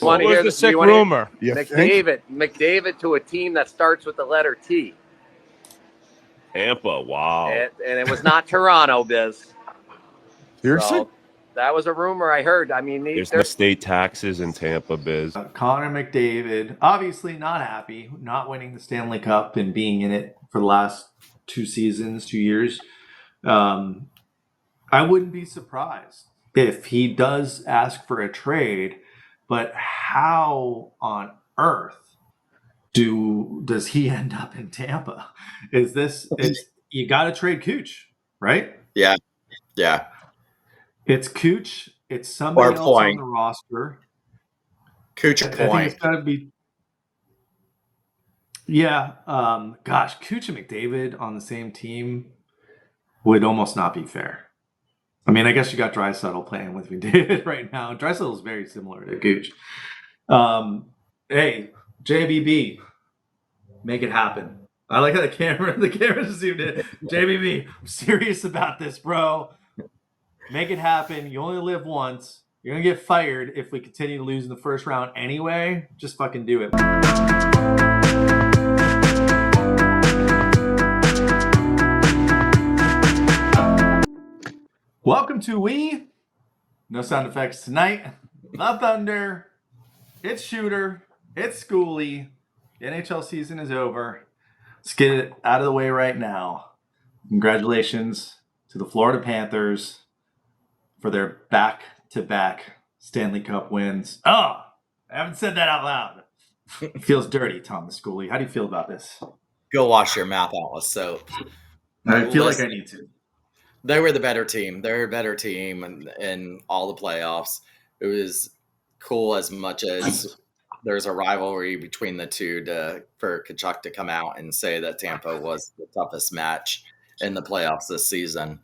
want to What hear was the sick rumor? McDavid to a team that starts with the letter T. Tampa, wow. And it was not Toronto, Biz. Seriously? So, that was a rumor I heard. I mean, There's no state taxes in Tampa, Biz. Connor McDavid, obviously not happy, not winning the Stanley Cup and being in it for the last 2 years. I wouldn't be surprised if he does ask for a trade, but how on earth does he end up in Tampa? You got to trade Cooch, right? Yeah. It's Cooch. It's somebody else on the roster. Cooch I think it's got to be. Yeah. Cooch and McDavid on the same team would almost not be fair. I mean, I guess you got Draisaitl playing with McDavid right now. Draisaitl is very similar to Cooch. Hey, JBB, make it happen. I like how the camera zoomed in. JBB, I'm serious about this, bro. Make it happen. You only live once. You're going to get fired if we continue to lose in the first round anyway. Just fucking do it. Welcome to No sound effects tonight. The Thunder. It's Shooter. It's Schoolie. The NHL season is over. Let's get it out of the way right now. Congratulations to the Florida Panthers for their back-to-back Stanley Cup wins. Oh, I haven't said that out loud. It feels dirty, Thomas Schoolie. How do you feel about this? Go wash your mouth out with soap. I feel like I need to. They were the better team. They're a better team in all the playoffs. It was cool as much as there's a rivalry between the two for Tkachuk to come out and say that Tampa was the toughest match in the playoffs this season.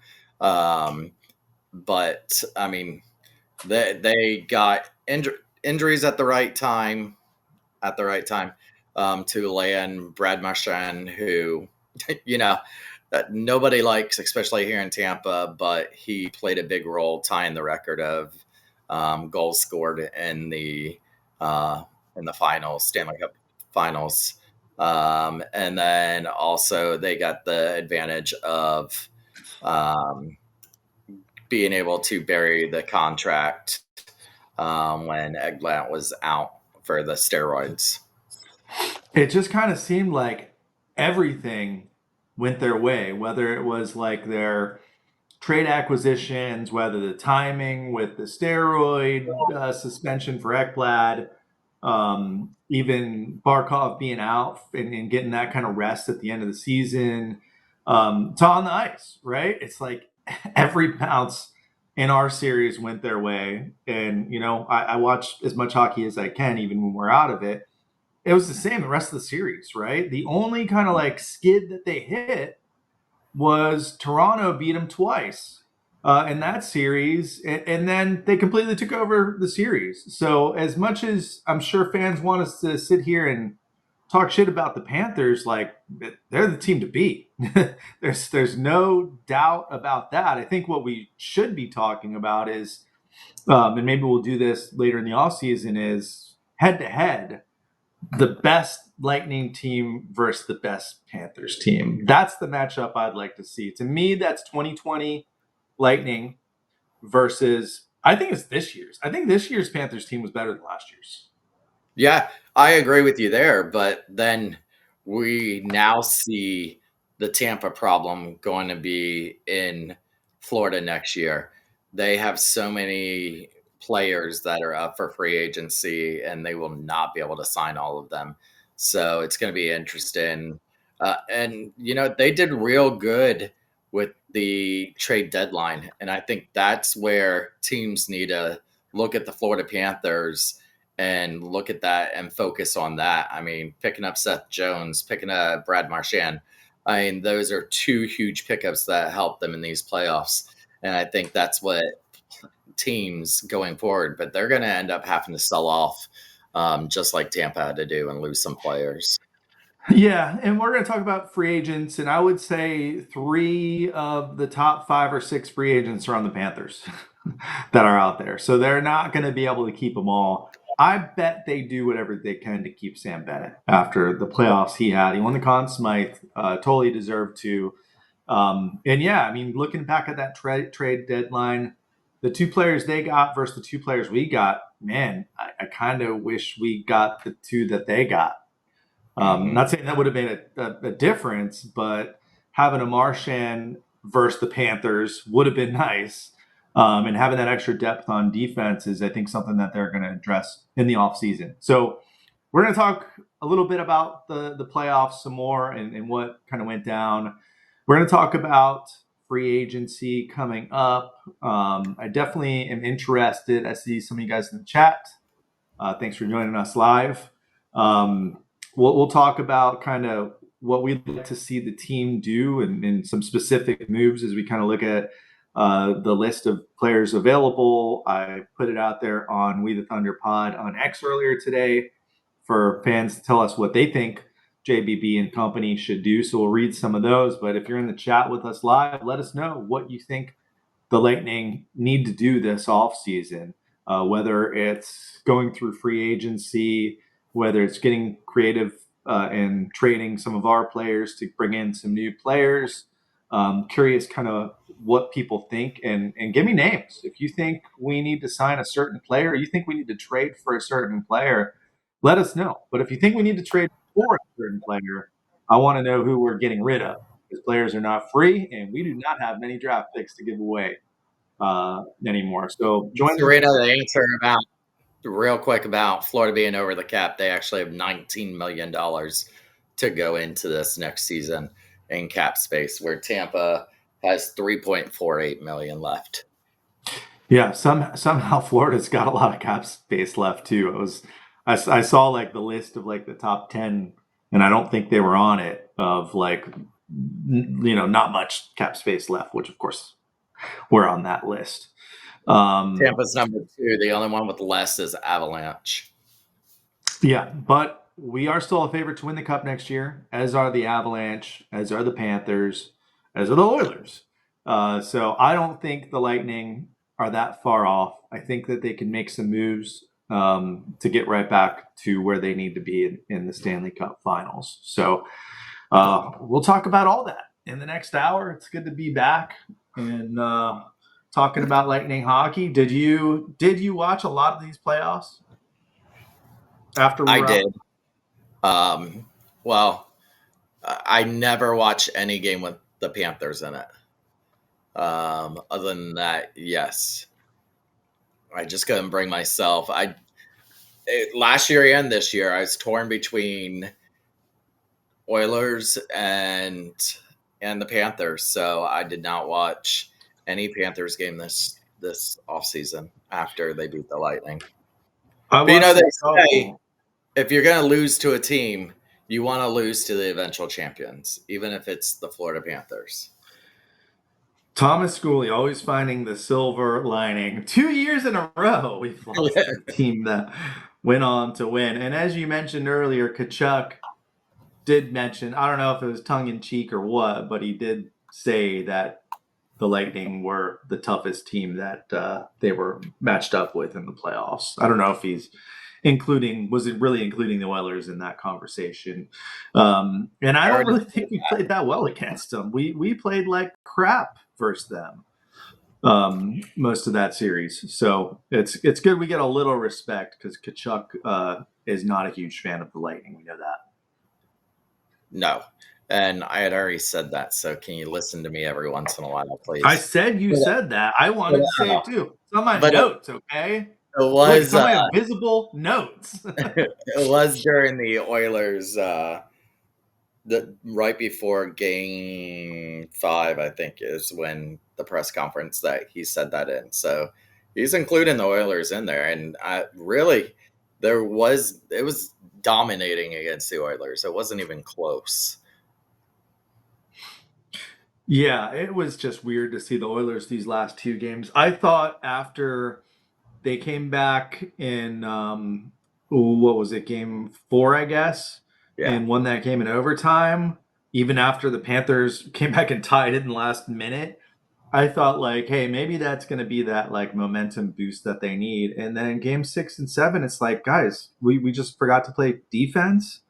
But, I mean, they got injuries at the right time. To land Brad Marchand, who, nobody likes, especially here in Tampa, but he played a big role tying the record of goals scored in the finals, Stanley Cup finals. And then also they got the advantage of being able to bury the contract when Eggplant was out for the steroids. It just kind of seemed like everything went their way, whether it was like their trade acquisitions, whether the timing with the steroid suspension for Ekblad, even Barkov being out and getting that kind of rest at the end of the season. It's on the ice, right? It's like every bounce in our series went their way. And, I watch as much hockey as I can, even when we're out of it. It was the same the rest of the series, right? The only kind of like skid that they hit was Toronto beat them twice in that series, and then they completely took over the series. So as much as I'm sure fans want us to sit here and talk shit about the Panthers, like they're the team to beat. There's no doubt about that. I think what we should be talking about is, and maybe we'll do this later in the offseason, is head-to-head, the best Lightning team versus the best Panthers team. That's the matchup I'd like to see. To me, that's 2020 Lightning versus, I think it's this year's. I think this year's Panthers team was better than last year's. Yeah, I agree with you there. But then we now see the Tampa problem going to be in Florida next year. They have so many players that are up for free agency, and they will not be able to sign all of them. So it's going to be interesting. And, they did real good with the trade deadline. And I think that's where teams need to look at the Florida Panthers and look at that and focus on that. I mean, picking up Seth Jones, picking up Brad Marchand. I mean, those are 2 huge pickups that help them in these playoffs. And I think that's what teams going forward, but they're going to end up having to sell off just like Tampa had to do and lose some players. Yeah, and we're going to talk about free agents, and I would say 3 of the top 5 or 6 free agents are on the Panthers that are out there. So they're not going to be able to keep them all. I bet they do whatever they can to keep Sam Bennett after the playoffs he had. He won the Conn Smythe, totally deserved to. And yeah, I mean, looking back at that trade deadline, the 2 players they got versus the 2 players we got, man, I kind of wish we got the 2 that they got. Not saying that would have been a difference, but having a Marchand versus the Panthers would have been nice. And having that extra depth on defense is, I think, something that they're going to address in the offseason. So we're going to talk a little bit about the playoffs some more and what kind of went down. We're going to talk about free agency coming up. I definitely am interested. I see some of you guys in the chat. Thanks for joining us live. We'll talk about kind of what we'd like to see the team do and some specific moves as we kind of look at the list of players available. I put it out there on We the Thunder Pod on X earlier today for fans to tell us what they think JBB and company should do. So we'll read some of those. But if you're in the chat with us live, let us know what you think the Lightning need to do this offseason, whether it's going through free agency, whether it's getting creative and trading some of our players to bring in some new players. Curious kind of what people think and give me names. If you think we need to sign a certain player, or you think we need to trade for a certain player, let us know. But if you think we need to trade for a certain player, I want to know who we're getting rid of, because players are not free and we do not have many draft picks to give away anymore. So join Serena, the answer about real quick about Florida being over the cap. They actually have $19 million to go into this next season in cap space, where Tampa has $3.48 million left. Yeah, somehow Florida's got a lot of cap space left too. I saw like the list of like the top 10, and I don't think they were on it, of like, not much cap space left, which of course we're on that list. Tampa's number 2. The only one with less is Avalanche. Yeah, but we are still a favorite to win the Cup next year, as are the Avalanche, as are the Panthers, as are the Oilers. So I don't think the Lightning are that far off. I think that they can make some moves to get right back to where they need to be in the Stanley Cup Finals. So we'll talk about all that in the next hour. It's good to be back and talking about Lightning hockey. Did you watch a lot of these playoffs? After I did. Well, I never watch any game with the Panthers in it. Other than that, yes. I just couldn't bring myself. Last year and this year, I was torn between Oilers and the Panthers, so I did not watch any Panthers game this offseason after they beat the Lightning. But they say if you're going to lose to a team, you want to lose to the eventual champions, even if it's the Florida Panthers. Thomas Schooley always finding the silver lining. 2 years in a row, we've lost a team that went on to win. And as you mentioned earlier, Tkachuk did mention, I don't know if it was tongue-in-cheek or what, but he did say that the Lightning were the toughest team that they were matched up with in the playoffs. I don't know if he's was it really including the Oilers in that conversation. And I don't really think we played that well against them. We played like crap versus them most of that series. So it's good we get a little respect, because Tkachuk is not a huge fan of the Lightning. We know that. No. And I had already said that, so can you listen to me every once in a while, please? I said you said that. I wanted to say it too. It's on my notes, okay? It was some of my invisible notes. It was during the Oilers, right before Game 5, I think, is when the press conference that he said that in. So he's including the Oilers in there, and it was dominating against the Oilers. It wasn't even close. Yeah, it was just weird to see the Oilers these last 2 games. I thought after they came back in, what was it, Game 4, I guess, and won that game in overtime, even after the Panthers came back and tied it in the last minute, I thought like, hey, maybe that's going to be that like momentum boost that they need. And then game 6 and 7, it's like, guys, we just forgot to play defense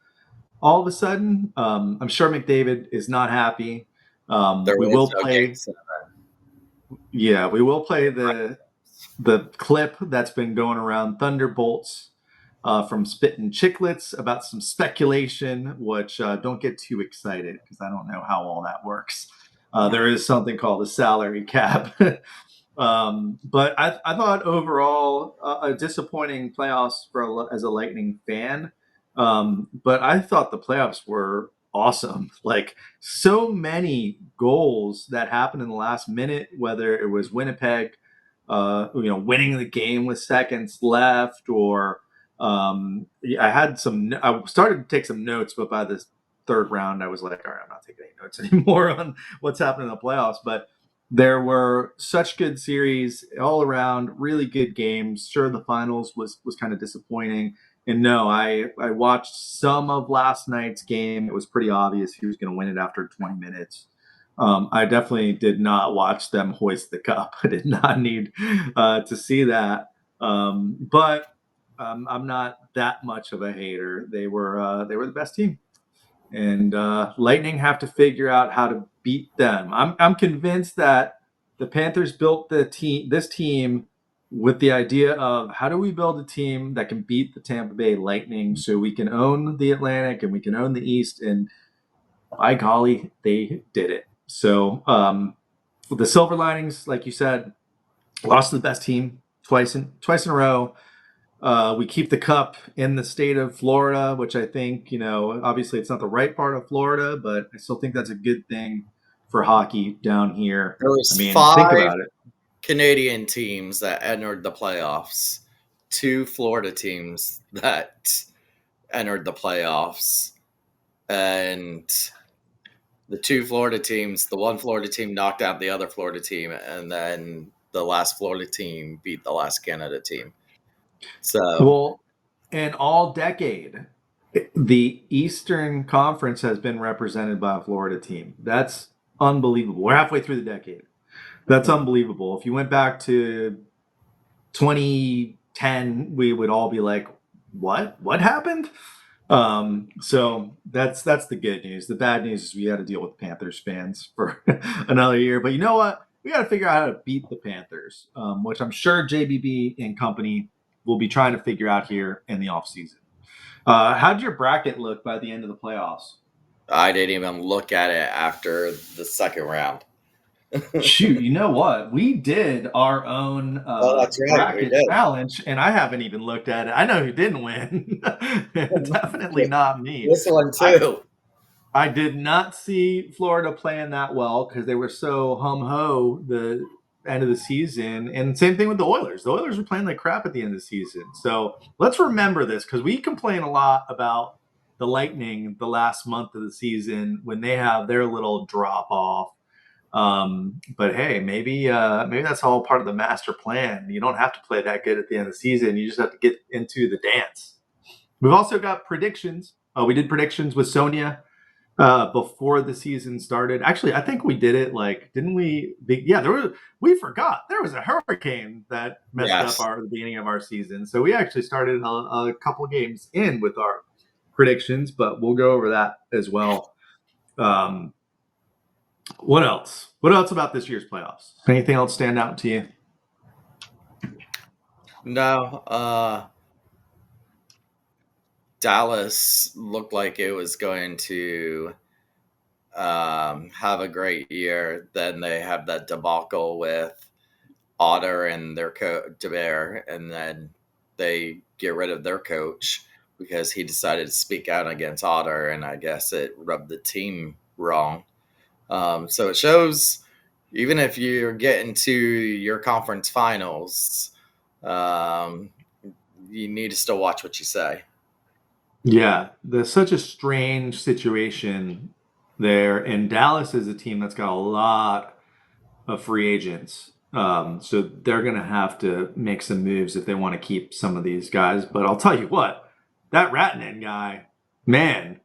all of a sudden. I'm sure McDavid is not happy. There We is will no game play. 7. Yeah, we will play the clip that's been going around, Thunderbolts, from Spittin' Chicklets, about some speculation, which don't get too excited because I don't know how all that works. There is something called a salary cap. But I thought overall a disappointing playoffs as a Lightning fan. But I thought the playoffs were awesome. Like so many goals that happened in the last minute, whether it was Winnipeg, winning the game with seconds left, or I started to take some notes, but by the third round, I was like, all right, I'm not taking any notes anymore on what's happening in the playoffs. But there were such good series all around, really good games. Sure, the finals was kind of disappointing. And no, I watched some of last night's game. It was pretty obvious who was going to win it after 20 minutes. I definitely did not watch them hoist the cup. I did not need to see that. But I'm not that much of a hater. They were the best team, and Lightning have to figure out how to beat them. I'm convinced that the Panthers built this team with the idea of how do we build a team that can beat the Tampa Bay Lightning so we can own the Atlantic and we can own the East, and by golly, they did it. So the silver linings, like you said, lost to the best team twice in a row. We keep the cup in the state of Florida, which I think, obviously it's not the right part of Florida, but I still think that's a good thing for hockey down here. There was I mean, think 5 about it. Canadian teams that entered the playoffs, 2 Florida teams that entered the playoffs, and the 2 Florida teams, the one Florida team knocked out the other Florida team, and then the last Florida team beat the last Canada team. So, Well, in all decade, the Eastern Conference has been represented by a Florida team. That's unbelievable. We're halfway through the decade. That's unbelievable. If you went back to 2010, we would all be like, "What? What happened?" So that's the good news. The bad news is we got to deal with Panthers fans for another year. But you know what? We got to figure out how to beat the Panthers, which I'm sure JBB and company will be trying to figure out here in the offseason. How'd your bracket look by the end of the playoffs? I didn't even look at it after the second round. Shoot, you know what? We did our own Oh, that's right. We bracket did. challenge, and I haven't even looked at it. I know who didn't win. Definitely not me. This one, too. I did not see Florida playing that well because they were so hum-ho the end of the season. And same thing with the Oilers. The Oilers were playing like crap at the end of the season. So let's remember this because we complain a lot about the Lightning the last month of the season when they have their little drop-off. But hey, maybe that's all part of the master plan. You don't have to play that good at the end of the season. You just have to get into the dance. We've also got predictions. We did predictions with Sonia before the season started. Actually, I think we did it didn't we? We forgot there was a hurricane that messed up the beginning of our season. So we actually started a couple games in with our predictions, but we'll go over that as well. What else? What else about this year's playoffs? Anything else stand out to you? No. Dallas looked like it was going to have a great year. Then they have that debacle with Otter and their coach DeBear, and then they get rid of their coach because he decided to speak out against Otter, and I guess it rubbed the team wrong. So it shows, even if you're getting to your conference finals, you need to still watch what you say. Yeah, there's such a strange situation there, and Dallas is a team that's got a lot of free agents. So they're going to have to make some moves if they want to keep some of these guys. But I'll tell you what, that Ratinen guy, man,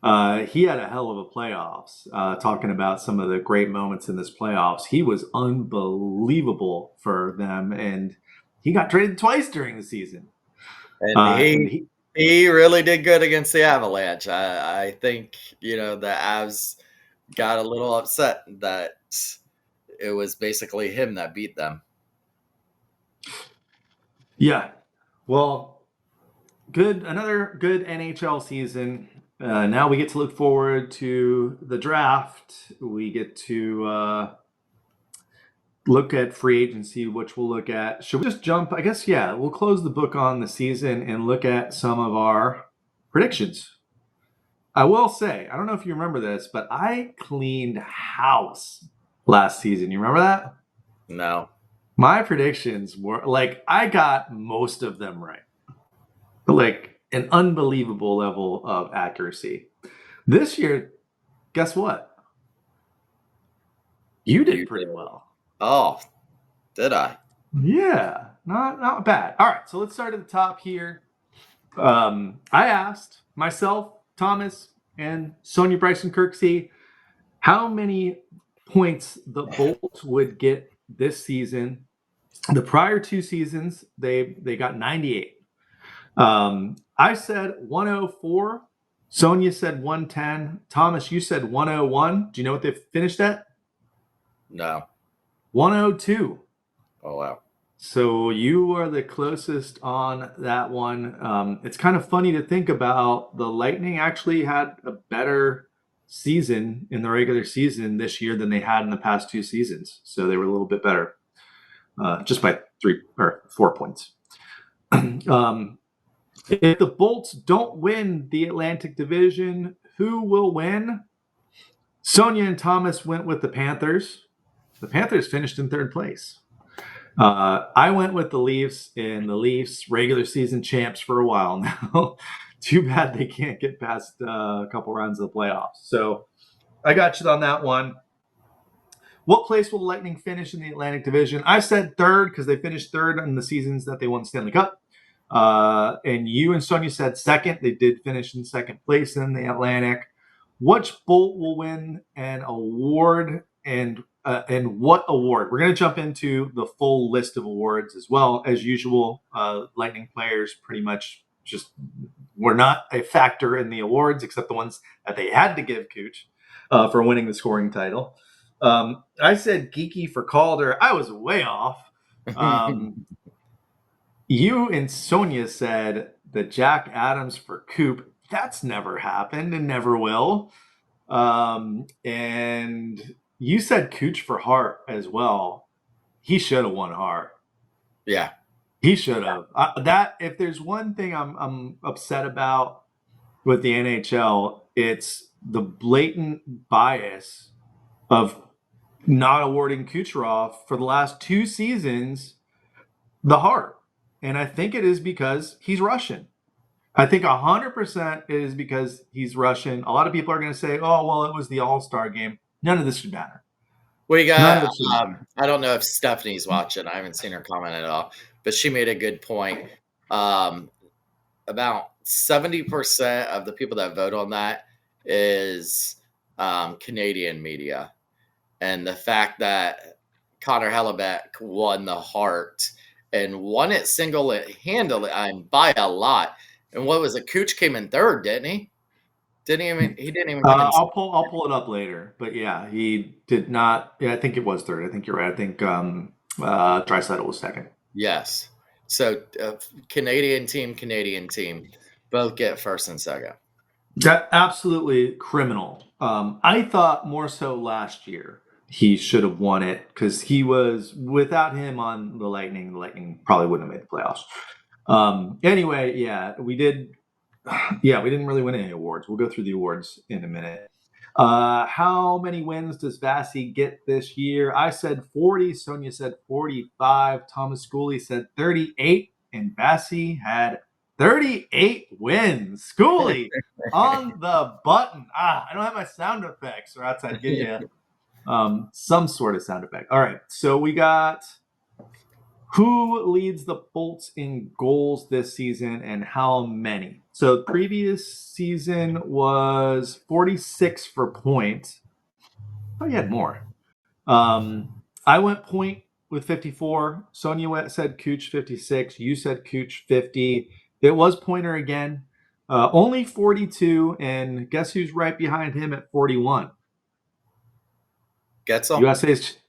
He had a hell of a playoffs. Talking about some of the great moments in this playoffs, he was unbelievable for them, and he got traded twice during the season. And he really did good against the Avalanche. I think, the Avs got a little upset that it was basically him that beat them. Yeah. Well, another good NHL season. Now we get to look forward to the draft. We get to look at free agency, which we'll look at. Should we just jump? I guess, yeah, we'll close the book on the season and look at some of our predictions. I will say, I don't know if you remember this, but I cleaned house last season. You remember that? No. My predictions were I got most of them right. An unbelievable level of accuracy. This year, guess what? You did pretty well. Oh, did I? Yeah, not bad. All right, so let's start at the top here. I asked myself, Thomas, and Sonia Bryson Kirksey how many points the Bolts would get this season. The prior 2 seasons, they got 98. I said 104. Sonia said 110. Thomas, you said 101. Do you know what they finished at? No. 102. Oh, wow. So you are the closest on that one. It's kind of funny to think about. The Lightning actually had a better season in the regular season this year than they had in the past 2 seasons. So they were a little bit better, just by 3 or 4 points. If the Bolts don't win the Atlantic Division, who will win? Sonia and Thomas went with the Panthers. The Panthers finished in 3rd place. I went with the Leafs, and the Leafs regular season champs for a while now. Too bad they can't get past a couple rounds of the playoffs. So I got you on that one. What place will the Lightning finish in the Atlantic Division? I said 3rd because they finished 3rd in the seasons that they won the Stanley Cup. And you and Sonia said 2nd. They did finish in 2nd place in the Atlantic. Which Bolt will win an award, and what award? We're going to jump into the full list of awards as well. As usual, Lightning players pretty much just were not a factor in the awards, except the ones that they had to give Cooch for winning the scoring title. I said Geeky for Calder. I was way off. You and Sonia said that Jack Adams for Coop. That's never happened and never will. And you said Cooch for Hart as well. He should have won Hart. Yeah, he should have. That if there's one thing I'm upset about with the NHL, it's the blatant bias of not awarding Kucherov for the last 2 seasons the Hart. And I think it is because he's Russian. I think 100% it is because he's Russian. A lot of people are going to say, oh, well, it was the All-Star game. None of this should matter. We got, I don't know if Stephanie's watching. I haven't seen her comment at all, but she made a good point. About 70% of the people that vote on that is Canadian media. And the fact that Connor Hellebuck won the Hart and won it single-handedly and by a lot. And what was it? Cooch came in 3rd, didn't he? He didn't even come in. I'll pull it up later. But yeah, he did not. Yeah, I think it was 3rd. I think you're right. I think Draisaitl was 2nd. Yes. So Canadian team, both get 1st and 2nd. That absolutely criminal. I thought more so last year he should have won it because he was, without him on the Lightning probably wouldn't have made the playoffs. Anyway, yeah, we didn't really win any awards. We'll go through the awards in a minute. How many wins does Vasi get this year? I said 40. Sonia said 45. Thomas Schooley said 38. And Vasi had 38 wins. Schooley on the button. I don't have my sound effects, or else I'd give you some sort of sound effect. All right, so we got Who leads the Bolts in goals this season and how many? So previous season was 46 for Point. Oh, you had more. I went Point with 54. Sonia said Cooch 56. You said Cooch 50. It was Pointer again. Only 42. And guess who's right behind him at 41? Getzel?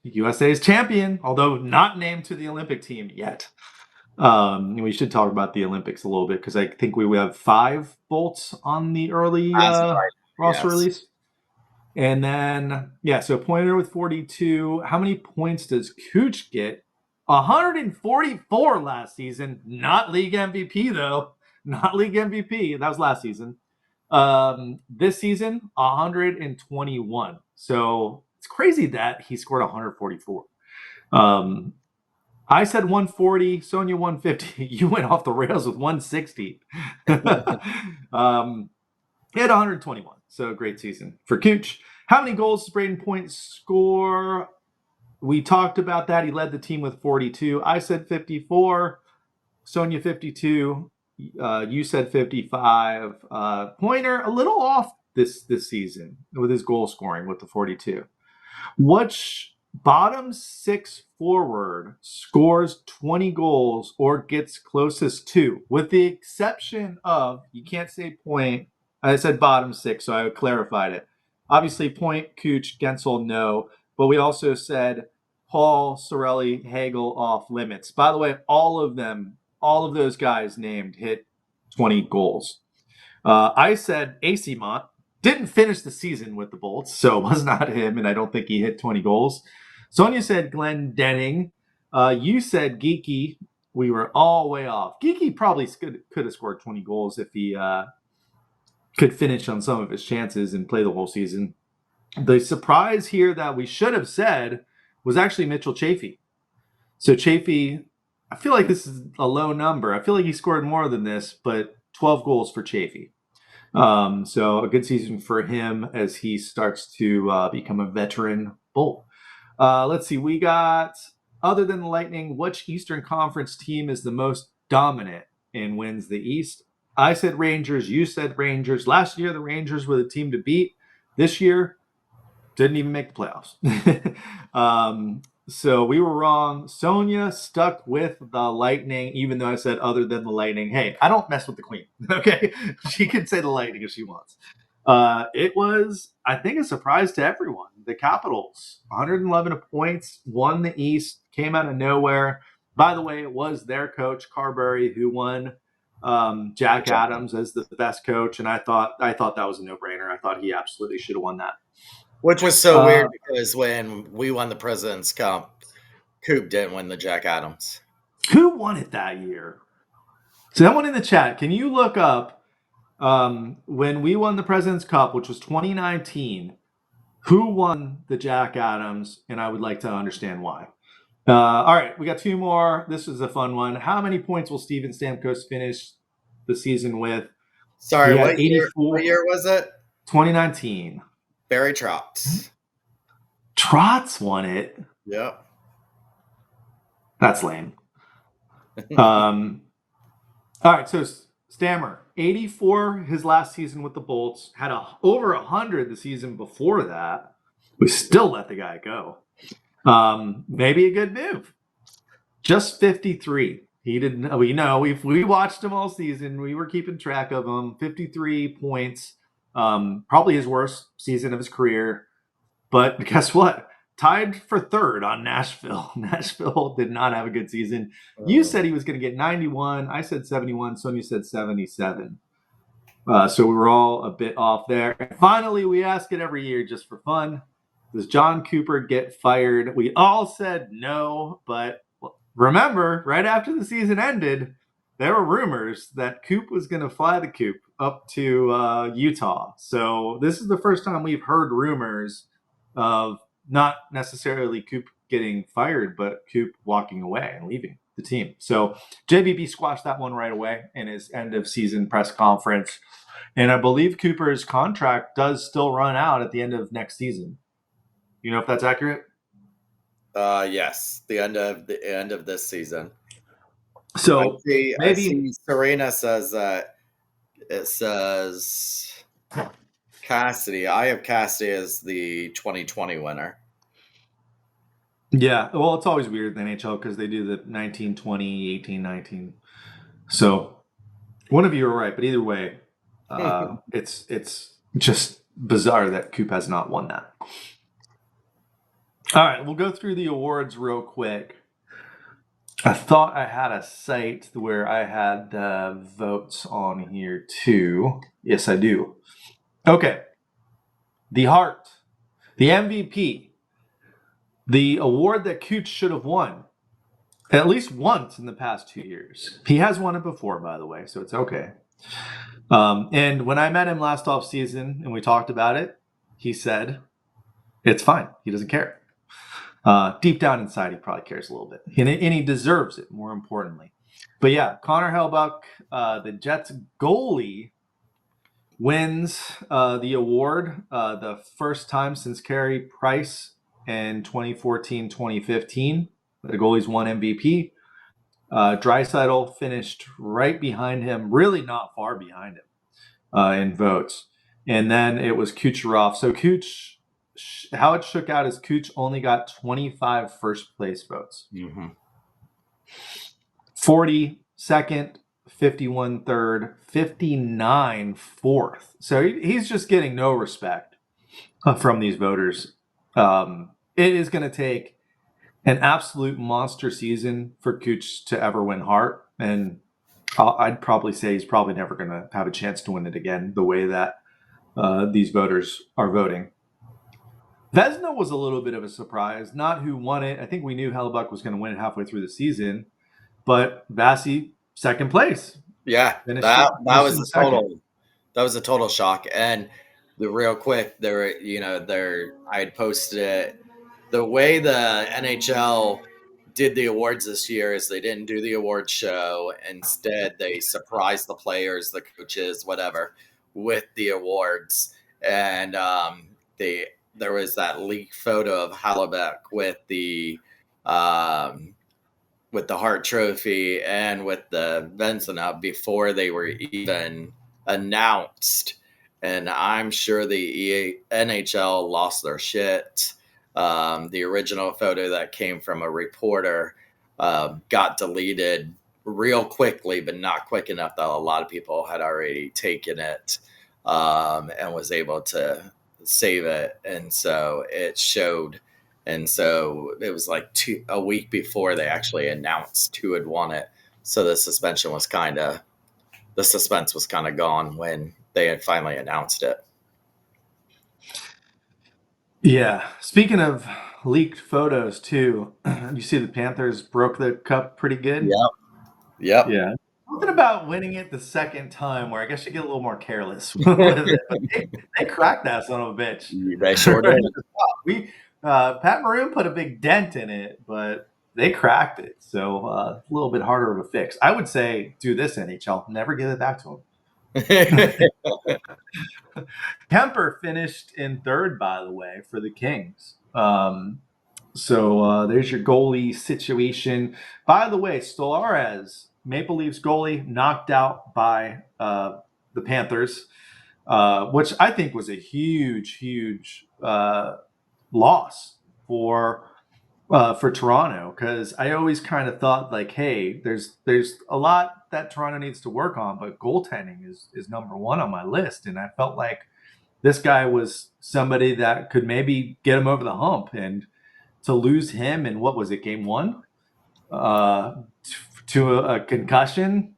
USA's champion, although not named to the Olympic team yet. We should talk about the Olympics a little bit because I think we have 5 Bolts on the early roster release. And then, so Pointer with 42. How many points does Cooch get? 144 last season. Not league MVP, though. Not league MVP. That was last season. This season, 121. So it's crazy that he scored 144. I said 140, Sonia 150. You went off the rails with 160. He had 121. So a great season for Cooch. How many goals does Braden Point score? We talked about that. He led the team with 42. I said 54. Sonia 52. You said 55. Pointer a little off this season with his goal scoring with the 42. Which bottom 6 forward scores 20 goals or gets closest to, with the exception of, you can't say Point. I said bottom 6, so I clarified it. Obviously, Point, Cooch, Gensel, no. But we also said Paul, Sorelli, Hagel off limits. By the way, all of those guys named hit 20 goals. I said Acemont didn't finish the season with the Bolts, so it was not him, and I don't think he hit 20 goals. Sonia said Glenn Denning. You said Geeky. We were all way off. Geeky probably could have scored 20 goals if he could finish on some of his chances and play the whole season. The surprise here that we should have said was actually Mitchell Chafee. So Chafee, I feel like this is a low number. I feel like he scored more than this, but 12 goals for Chafee. So a good season for him as he starts to become a veteran Bolt. Let's see. We got, other than the Lightning, which Eastern Conference team is the most dominant and wins the East? I said Rangers. You said Rangers. Last year, the Rangers were the team to beat. This year, didn't even make the playoffs. So we were wrong. Sonia stuck with the Lightning, even though I said other than the Lightning. Hey, I don't mess with the Queen. Okay, she can say the Lightning if she wants. It was, I think, a surprise to everyone. The Capitals, 111 points, won the East, came out of nowhere. By the way, it was their coach Carberry who won Jack Adams as the best coach, and I thought that was a no-brainer. I thought he absolutely should have won that. Which was so weird because when we won the President's Cup, Coop didn't win the Jack Adams. Who won it that year? Someone in the chat, can you look up when we won the President's Cup, which was 2019, who won the Jack Adams? And I would like to understand why. All right, we got 2 more. This is a fun one. How many points will Steven Stamkos finish the season with? Sorry, what year was it? 2019. Barry Trotz. Trotz won it. Yep. That's lame. All right, so Stammer, 84 his last season with the Bolts, had over 100 the season before that. We still let the guy go. Maybe a good move. Just 53. He didn't. We watched him all season. We were keeping track of him. 53 points. Probably his worst season of his career. But guess what? Tied for 3rd on Nashville. Nashville did not have a good season. You said he was going to get 91. I said 71. Sonia said 77. So we were all a bit off there. And finally, we ask it every year just for fun. Does John Cooper get fired? We all said no, but remember, right after the season ended, there were rumors that Coop was going to fly the Coop up to Utah. So this is the first time we've heard rumors of not necessarily Coop getting fired, but Coop walking away and leaving the team. So JBB squashed that one right away in his end of season press conference. And I believe Cooper's contract does still run out at the end of next season. You know if that's accurate? Yes, the end of this season. So I maybe see Serena says that it says Cassidy. I have Cassidy as the 2020 winner. yeah. Well, it's always weird in the NHL because they do the 19, 20, 18, 19. So one of you are right, but either way, it's just bizarre that Coop has not won that. All right, we'll go through the awards real quick. I thought I had a site where I had the votes on here too. Yes, I do. Okay. The Hart, the MVP, the award that Cooch should have won at least once in the past 2 years. He has won it before, by the way, so it's okay. And when I met him last off season and we talked about it, he said, it's fine. He doesn't care. Deep down inside, he probably cares a little bit. And he deserves it, more importantly. But yeah, Connor Hellebuyck, the Jets goalie, wins the award the first time since Carey Price in 2014-2015. The goalies won MVP. Draisaitl finished right behind him, really not far behind him in votes. And then it was Kucherov. So Kuch, how it shook out is Kuch only got 25 first place votes. 40 second, 51 third, 59 fourth. So he's just getting no respect from these voters. It is going to take an absolute monster season for Cooch to ever win Hart. And I'd probably say he's probably never going to have a chance to win it again the way that these voters are voting. Vezina was a little bit of a surprise. Not who won it. I think we knew Hellebuyck was going to win it halfway through the season. But Vasi, second place. Yeah, that was a total shock. And the real quick, I had posted it. The way the NHL did the awards this year is they didn't do the award show. Instead, they surprised the players, the coaches, whatever, with the awards. And there was that leaked photo of Hellebuyck with the Hart Trophy and with the Vezina before they were even announced. And I'm sure the NHL lost their shit. The original photo that came from a reporter got deleted real quickly, but not quick enough that a lot of people had already taken it and was able to save it. And so it showed. And so it was like a week before they actually announced who had won it. So the suspense was kind of gone when they had finally announced it. Yeah. Speaking of leaked photos too, you see the Panthers broke the cup pretty good. Yep. Yeah. Something about winning it the second time where I guess you get a little more careless with it. But they cracked that son of a bitch. They sure did. Pat Maroon put a big dent in it, but they cracked it. So a little bit harder of a fix. I would say do this, NHL. Never give it back to them. Kemper finished in third, by the way, for the Kings. So there's your goalie situation. By the way, Stellares, Maple Leafs goalie, knocked out by the Panthers, which I think was a huge loss for Toronto, because I always kind of thought like, hey, there's a lot that Toronto needs to work on, but goaltending is number one on my list, and I felt like this guy was somebody that could maybe get him over the hump. And to lose him in, what was it, game one, to a concussion,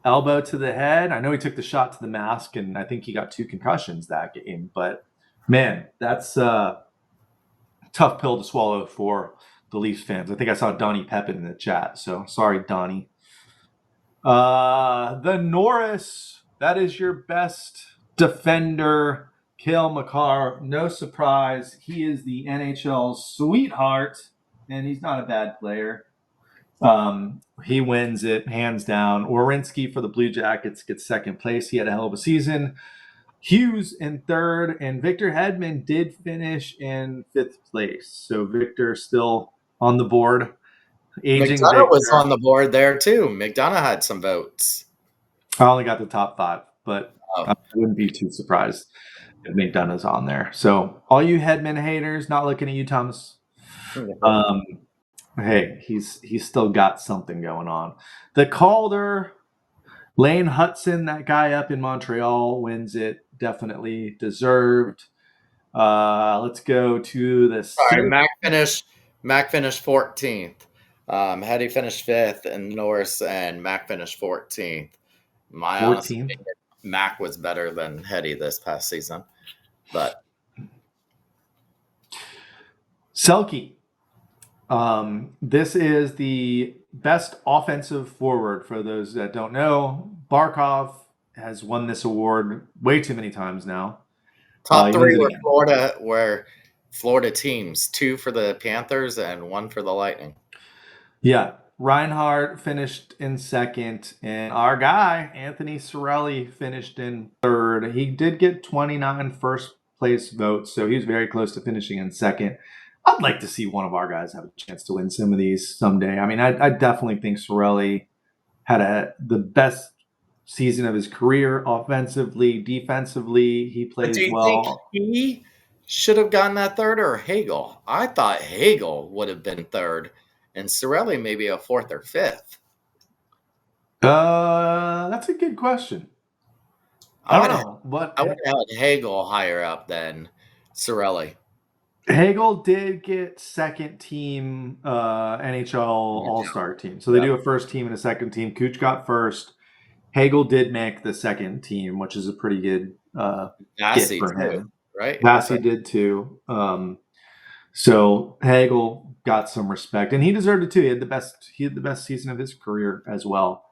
elbow to the head. I know he took the shot to the mask, and I think he got 2 concussions that game. But man, that's a tough pill to swallow for the Leafs fans. I think I saw Donnie Pepin in the chat, so sorry, Donnie. The Norris, that is your best defender, Cale Makar. No surprise, he is the NHL's sweetheart, and he's not a bad player. He wins it hands down. Werenski for the Blue Jackets gets second place. He had a hell of a season. Hughes in third, and Victor Hedman did finish in 5th place. So Victor still on the board. Aging McDonough was Victor. on the board there too. McDonough had some votes. I only got the top 5, but Oh. I wouldn't be too surprised if McDonough's on there. So all you Hedman haters, not looking at you, Thomas. Hey, he's still got something going on. The Calder, Lane Hudson, that guy up in Montreal, wins it. Definitely deserved. Let's go to the. Sorry, Mac finished 14th. Hetty finished 5th in Norris, and Mac finished 14th. My honest 14th. opinion, Mac was better than Hetty this past season, but Selke. This is the best offensive forward for those that don't know. Barkov has won this award way too many times now. top he 3 wins it were again. Florida teams, 2 for the Panthers and 1 for the Lightning. Yeah. Reinhardt finished in 2nd, and our guy, Anthony Cirelli, finished in 3rd. He did get 29 first place votes, so he's very close to finishing in 2nd. I'd like to see one of our guys have a chance to win some of these someday. I mean, I definitely think Cirelli had the best season of his career, offensively, defensively. He plays Do you well. think he should have gotten that 3rd or Hagel? I thought Hagel would have been 3rd, and Cirelli maybe a 4th or 5th. That's a good question. I don't know, but I would have had Hagel higher up than Cirelli. Hagel did get 2nd team NHL All-Star team. So they do a 1st team and a 2nd team. Cooch got 1st. Hagel did make the 2nd team, which is a pretty good get for him. Right? Bassey did too. So Hagel got some respect, and he deserved it too. He had the best season of his career as well.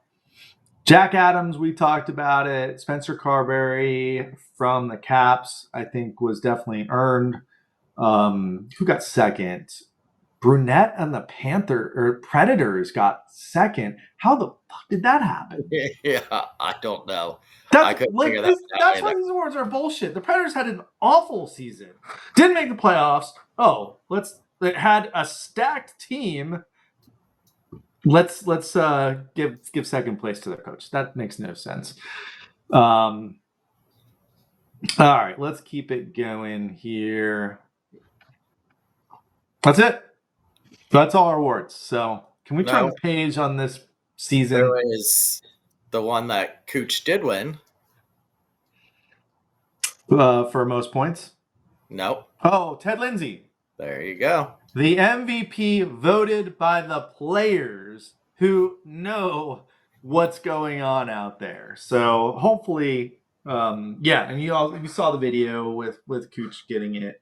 Jack Adams, we talked about it. Spencer Carberry from the Caps, I think, was definitely earned. Who got 2nd? Brunette and the Predators got 2nd. How the fuck did that happen? Yeah, I don't know. That's why these awards are bullshit. The Predators had an awful season. Didn't make the playoffs. Oh, it had a stacked team. Let's give 2nd place to their coach. That makes no sense. All right, let's keep it going here. That's it. That's all our awards. So can we turn the page on this season? There is the one that Cooch did win. For most points? Nope. Oh, Ted Lindsay. There you go. The MVP voted by the players who know what's going on out there. So hopefully, and you saw the video with Cooch getting it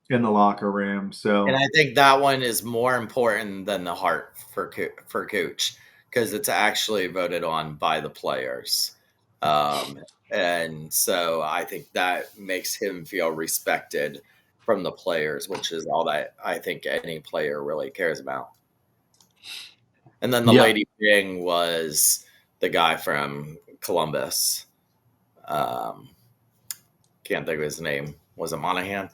in the locker room. So, and I think that one is more important than the heart for Cooch, because it's actually voted on by the players. And so I think that makes him feel respected from the players, which is all that I think any player really cares about. And then the Lady Byng was the guy from Columbus. Can't think of his name. Was it Monahan?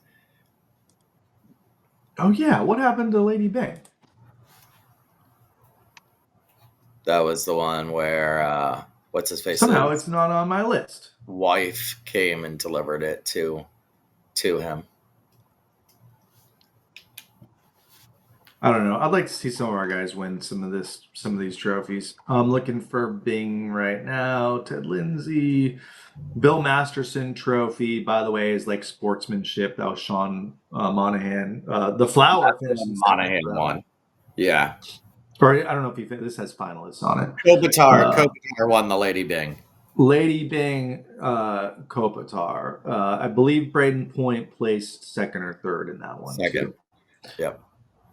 Oh, yeah. What happened to Lady Byng? That was the one where, what's his face? Somehow it's not on my list. Wife came and delivered it to him. I don't know. I'd like to see some of our guys win some of these trophies. I'm looking for Bing right now. Ted Lindsay, Bill Masterson trophy, by the way, is like sportsmanship. That was Sean Monahan. The Flower finished Monahan won. Yeah. Or I don't know if this has finalists on it. Kopitar won the Lady Byng. Lady Byng, Kopitar. I believe Braden Point placed 2nd or 3rd in that one. Second. Too. Yep.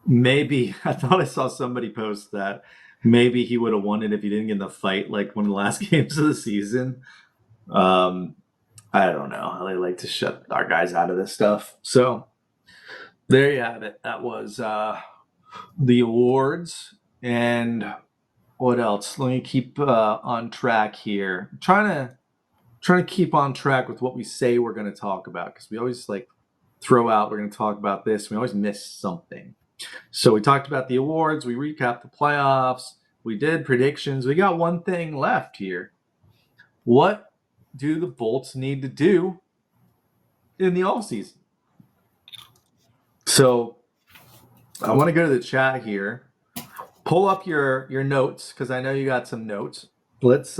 Maybe I thought I saw somebody post that maybe he would have won it if he didn't get in the fight like one of the last games of the season. I don't know. I like to shut our guys out of this stuff. So there you have it. That was the awards. And what else? Let me keep on track here. I'm trying to keep on track with what we say we're going to talk about, because we always throw out we're going to talk about this. We always miss something. So we talked about the awards. We recapped the playoffs. We did predictions. We got one thing left here. What do the Bolts need to do in the offseason? So I want to go to the chat here. Pull up your notes because I know you got some notes. Let's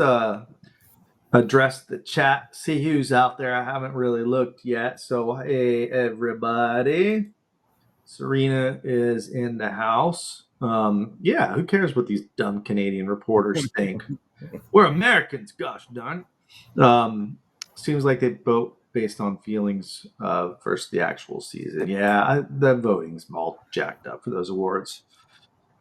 address the chat, see who's out there. I haven't really looked yet. So, hey, everybody. Serena is in the house. Yeah, who cares what these dumb Canadian reporters think? We're Americans, gosh darn. Seems like they vote based on feelings versus the actual season. Yeah, the voting's all jacked up for those awards.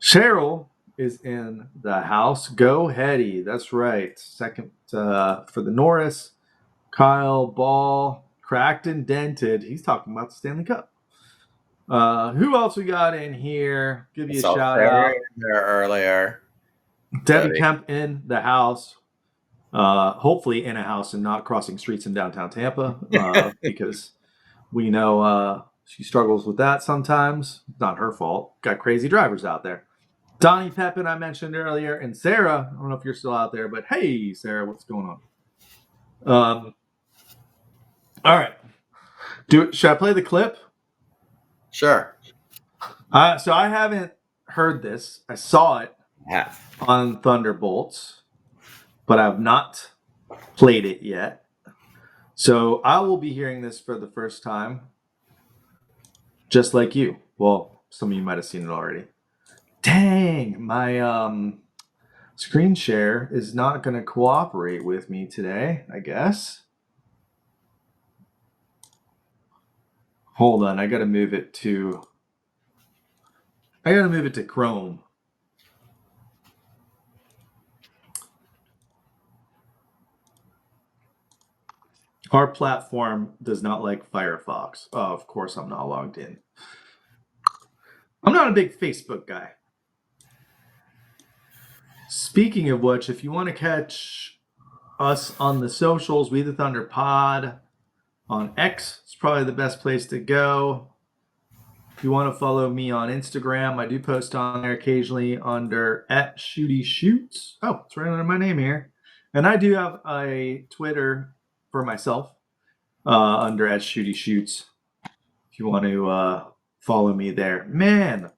Cheryl is in the house. Go Hetty. That's right. Second for the Norris. Kyle Ball. Cracked and dented. He's talking about the Stanley Cup. Who else we got in here? Give you a shout out. There earlier. Debbie Kemp in the house. Hopefully in a house and not crossing streets in downtown Tampa because we know she struggles with that sometimes. It's not her fault. Got crazy drivers out there. Donnie Pepin, I mentioned earlier, and Sarah. I don't know if you're still out there, but hey, Sarah, what's going on? All right. Should I play the clip? Sure. So I haven't heard this. I saw it on Thunderbolts, but I've not played it yet. So I will be hearing this for the first time, just like you. Well, some of you might have seen it already. Dang, my screen share is not going to cooperate with me today, I guess. Hold on, I got to move it to Chrome. Our platform does not like Firefox. Oh, of course I'm not logged in. I'm not a big Facebook guy. Speaking of which, if you want to catch us on the socials, We the Thunder Pod on X, it's probably the best place to go. If you want to follow me on Instagram, I do post on there occasionally under @ShootyShoots. Oh, it's right under my name here. And I do have a Twitter for myself under @ShootyShoots. If you want to follow me there. Man,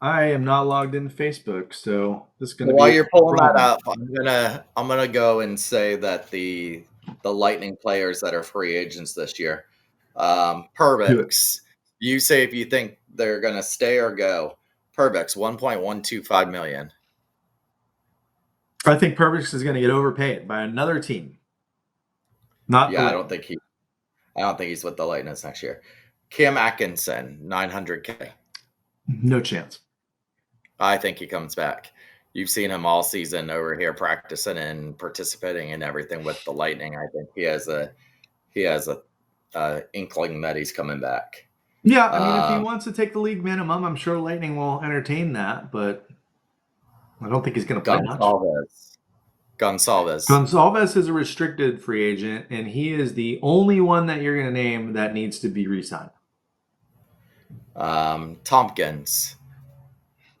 I am not logged into Facebook, so this is going to be. While you're pulling that up, I'm gonna go and say that the Lightning players that are free agents this year, Perbix. You say if you think they're gonna stay or go. Perbix, $1.125 million. I think Perbix is going to get overpaid by another team. I don't think he's with the Lightning next year. Cam Atkinson, $900K. No chance. I think he comes back. You've seen him all season over here practicing and participating in everything with the Lightning. I think he has a inkling that he's coming back. Yeah, I mean, if he wants to take the league minimum, I'm sure Lightning will entertain that, but I don't think he's going to play much. Gonçalves is a restricted free agent, and he is the only one that you're going to name that needs to be re-signed. Tompkins,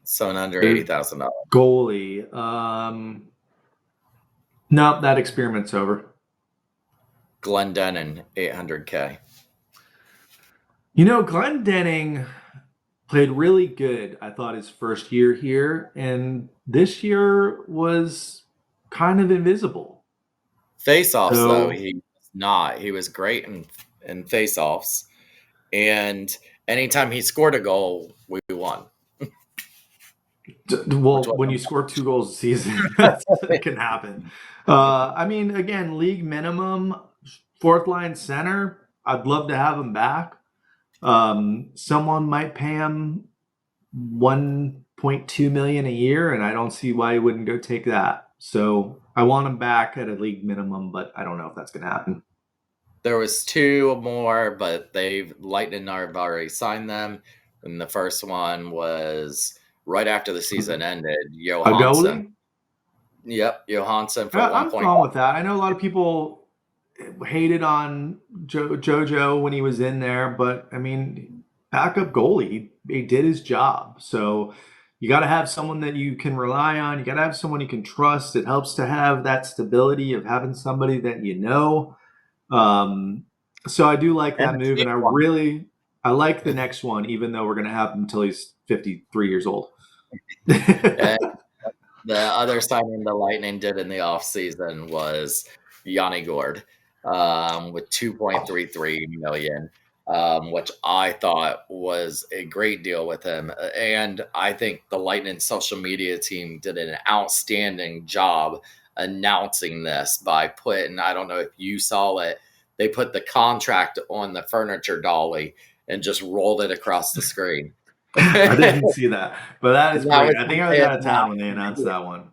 $780,000. Goalie. No, that experiment's over. Glendening, $800K. Glendening played really good, I thought, his first year here, and this year was kind of invisible. Face-offs, though, he was not. He was great in face-offs, and anytime he scored a goal, we won. Well, when you score 2 goals a season, that can happen. I mean, again, league minimum, fourth line center. I'd love to have him back. Someone might pay him $1.2 million a year, and I don't see why he wouldn't go take that. So I want him back at a league minimum, but I don't know if that's going to happen. There was 2 more, but Lightning have already signed them. And the first one was right after the season ended. Johansson. Yep, Johansson for 1 I'm fine with that. I know a lot of people hated on JoJo when he was in there, but I mean, backup goalie, he did his job. So you got to have someone that you can rely on. You got to have someone you can trust. It helps to have that stability of having somebody that you know. So I do like that And move, and I like the next one, even though we're going to have him until he's 53 years old. And the other signing the Lightning did in the offseason was Yanni Gourde with $2.33 million, which I thought was a great deal with him. And I think the Lightning social media team did an outstanding job announcing this by putting, I don't know if you saw it, they put the contract on the furniture dolly and just rolled it across the screen. I didn't see that, but that is That great. was I think I was out of town when they announced that one.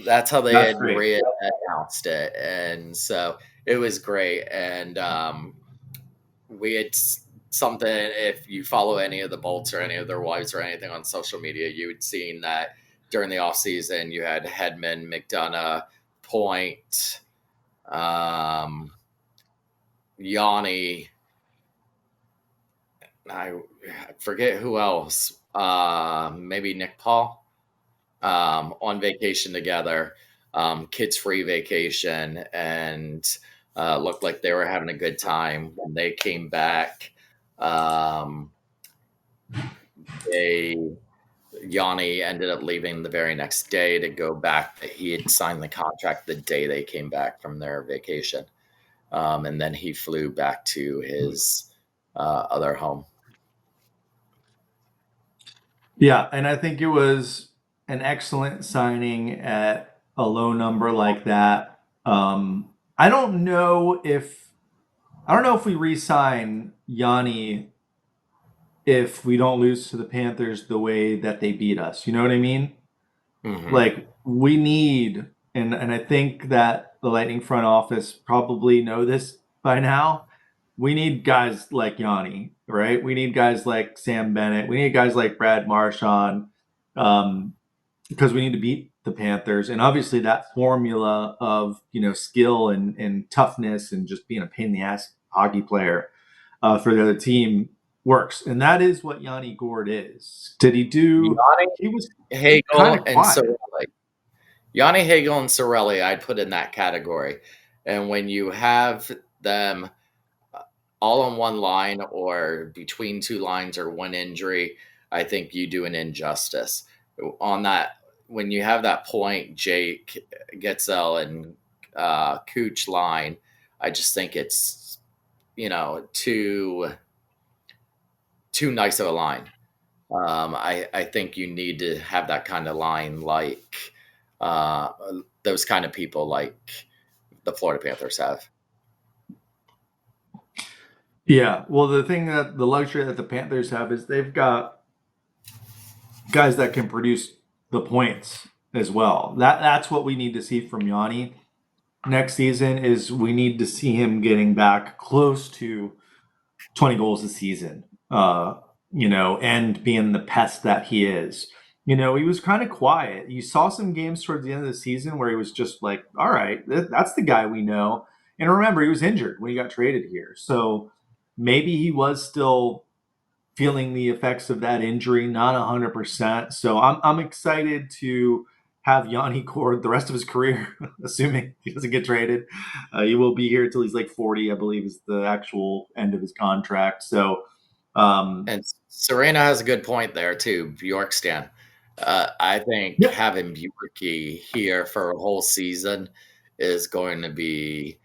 That's how they That's had great. announced it, and so it was great. And we had something. If you follow any of the Bolts or any of their wives or anything on social media, you had seen that during the off season you had Hedman, McDonough, Point, Yanni. I forget who else. Maybe Nick Paul. On vacation together, kids free vacation, and looked like they were having a good time. When they came back, Yanni ended up leaving the very next day to go back. He had signed the contract the day they came back from their vacation, and then he flew back to his other home. Yeah, and I think it was an excellent signing at a low number like that. I don't know if we re-sign Yanni if we don't lose to the Panthers the way that they beat us. You know what I mean? Mhm. Like we need, and I think that the Lightning front office probably know this by now. We need guys like Yanni, right? We need guys like Sam Bennett. We need guys like Brad Marchand, because we need to beat the Panthers. And obviously, that formula of skill and toughness and just being a pain in the ass hockey player for the other team works. And that is what Yanni Gourde is. Did he do? Yanni, He was Hagel, kind of and quiet. Sorelli. Yanni Hagel and Sorelli, I'd put in that category. And when you have them all on one line or between two lines or one injury, I think you do an injustice. On that, when you have that Point, Jake, Getzel, and Cooch line, I just think it's too nice of a line. I think you need to have that kind of line, like those kind of people, like the Florida Panthers have. Yeah. Well, the luxury that the Panthers have is they've got guys that can produce the points as well. That's what we need to see from Yanni next season. Is we need to see him getting back close to 20 goals a season. And being the pest that he is. He was kind of quiet. You saw some games towards the end of the season where he was just like, all right, that's the guy we know. And remember, he was injured when he got traded here. So maybe he was still feeling the effects of that injury, not 100%. So I'm excited to have Yanni Gourde the rest of his career, assuming he doesn't get traded. He will be here until he's like 40, I believe, is the actual end of his contract. So, And Serena has a good point there too. Bjorkstan, I think yep. having Bjorky here for a whole season is going to be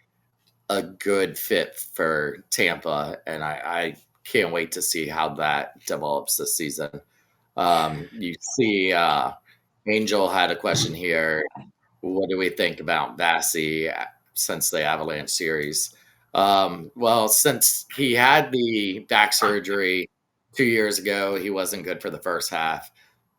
a good fit for Tampa, and I can't wait to see how that develops this season. You see, Angel had a question here. What do we think about Bassey since the Avalanche series? Well, since he had the back surgery 2 years ago, he wasn't good for the first half.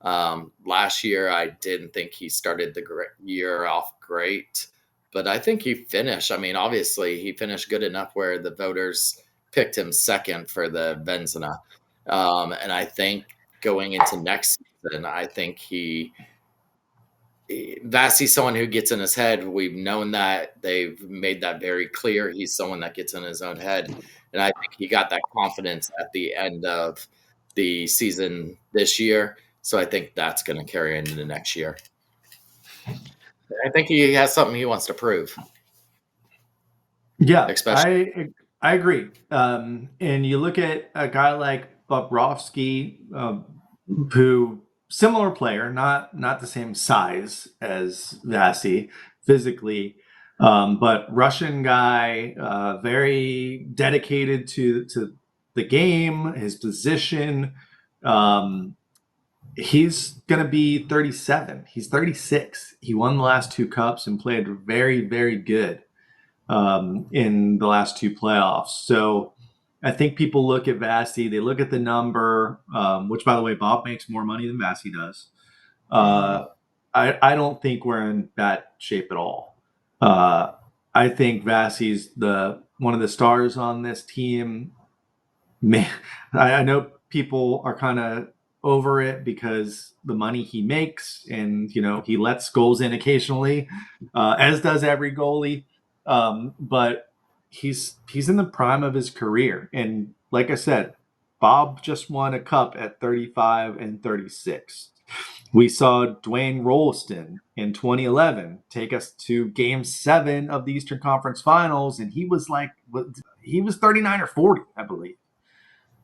Last year, I didn't think he started the year off great, but I think he finished. I mean, obviously, he finished good enough where the voters picked him second for the Vezina. And I think going into next season, I think Vasi's someone who gets in his head. We've known that. They've made that very clear. He's someone that gets in his own head. And I think he got that confidence at the end of the season this year. So I think that's going to carry into the next year. I think he has something he wants to prove. Yeah, Especially, I agree. And you look at a guy like Bobrovsky, who similar player, not the same size as Vasi physically, but Russian guy, very dedicated to the game, his position. He's going to be 37. He's 36. He won the last two cups and played very, very good in the last two playoffs. So I think people look at Vasi, they look at the number, which, by the way, Bob makes more money than Vasi does. I don't think we're in bad shape at all. I think Vasi's one of the stars on this team. Man, I know people are kind of over it because the money he makes, and he lets goals in occasionally, as does every goalie. But he's in the prime of his career, and like I said, Bob just won a cup at 35 and 36. We saw Dwayne Rolston in 2011 take us to Game 7 of the Eastern Conference Finals, and he was 39 or 40, I believe.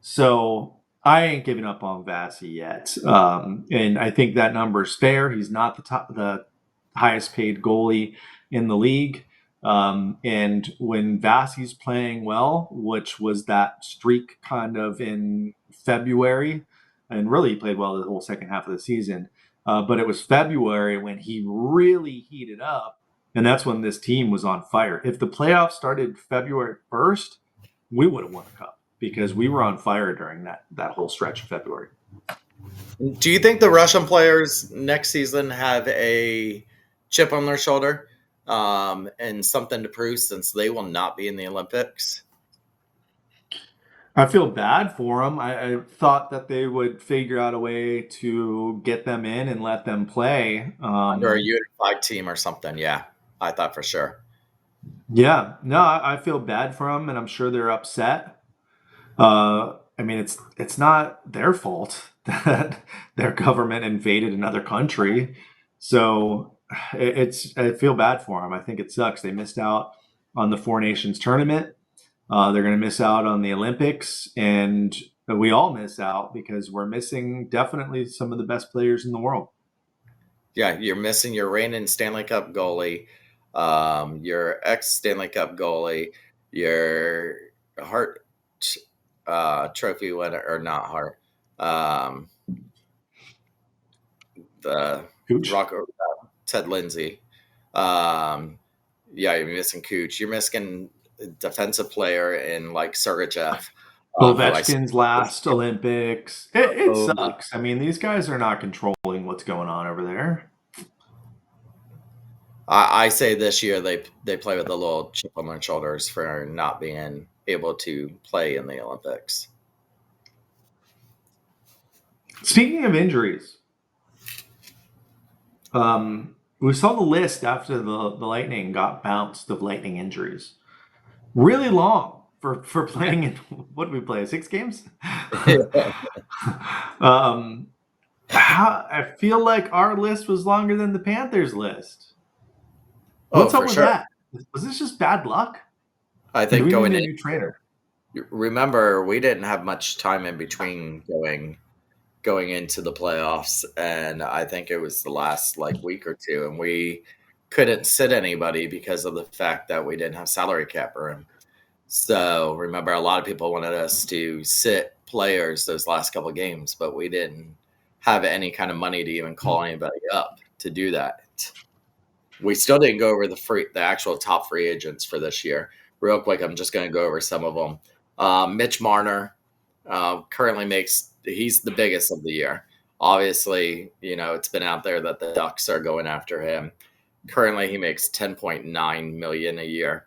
So I ain't giving up on Vasi yet, and I think that number is fair. He's not the highest paid goalie in the league, and when Vasi's playing well, which was that streak kind of in February, and really he played well the whole second half of the season, but it was February when he really heated up, and that's when this team was on fire. If the playoffs started February 1st, we would have won a cup, because we were on fire during that whole stretch of February. do you think the Russian players next season have a chip on their shoulder and something to prove since they will not be in the Olympics? I feel bad for them. I thought that they would figure out a way to get them in and let them play. Under a unified team or something, yeah. I thought for sure. Yeah, no, I feel bad for them, and I'm sure they're upset. I mean, it's not their fault that their government invaded another country. So I feel bad for them. I think it sucks. They missed out on the Four Nations tournament. They're going to miss out on the Olympics, and we all miss out because we're missing definitely some of the best players in the world. Yeah, you're missing your reigning Stanley Cup goalie, your ex-Stanley Cup goalie, your Hart trophy winner, or not Hart, the Cooch? rocker Ted Lindsay. Yeah, you're missing Cooch. You're missing a defensive player in like Sergachev. Ovechkin's last Olympics. It sucks. I mean, these guys are not controlling what's going on over there. I say this year they play with a little chip on their shoulders for not being able to play in the Olympics. Speaking of injuries, we saw the list after the Lightning got bounced of Lightning injuries. Really long for playing in, what did we play, 6 games? I feel like our list was longer than the Panthers list. What's up with that? Was this just bad luck? I think we going need a in, new trainer. Remember, we didn't have much time in between going into the playoffs, and I think it was the last week or two, and we couldn't sit anybody because of the fact that we didn't have salary cap room. So remember, a lot of people wanted us to sit players those last couple of games, but we didn't have any kind of money to even call anybody up to do that. We still didn't go over the actual top free agents for this year. Real quick, I'm just going to go over some of them. Mitch Marner currently he's the biggest of the year. Obviously, it's been out there that the Ducks are going after him. Currently, he makes $10.9 million a year.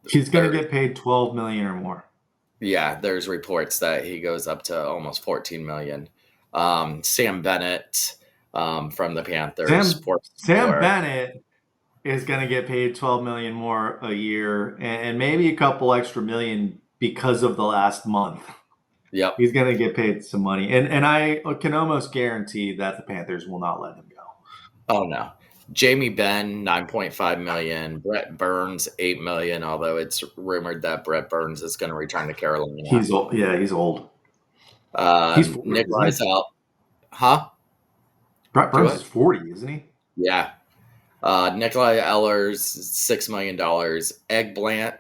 He's going to get paid $12 million or more. Yeah, there's reports that he goes up to almost $14 million. Sam Bennett from the Panthers. Sam Bennett is going to get paid $12 million more a year, and maybe a couple extra million because of the last month. Yep. He's going to get paid some money. And I can almost guarantee that the Panthers will not let him go. Oh, no. Jamie Benn, $9.5 million. Brett Burns, $8 million, although it's rumored that Brett Burns is going to return to Carolina. He's old. Yeah, he's old. He's 40, Nikolai's out. Huh? Brett Burns is 40, isn't he? Yeah. Nikolai Ehlers, $6 million. Eggplant,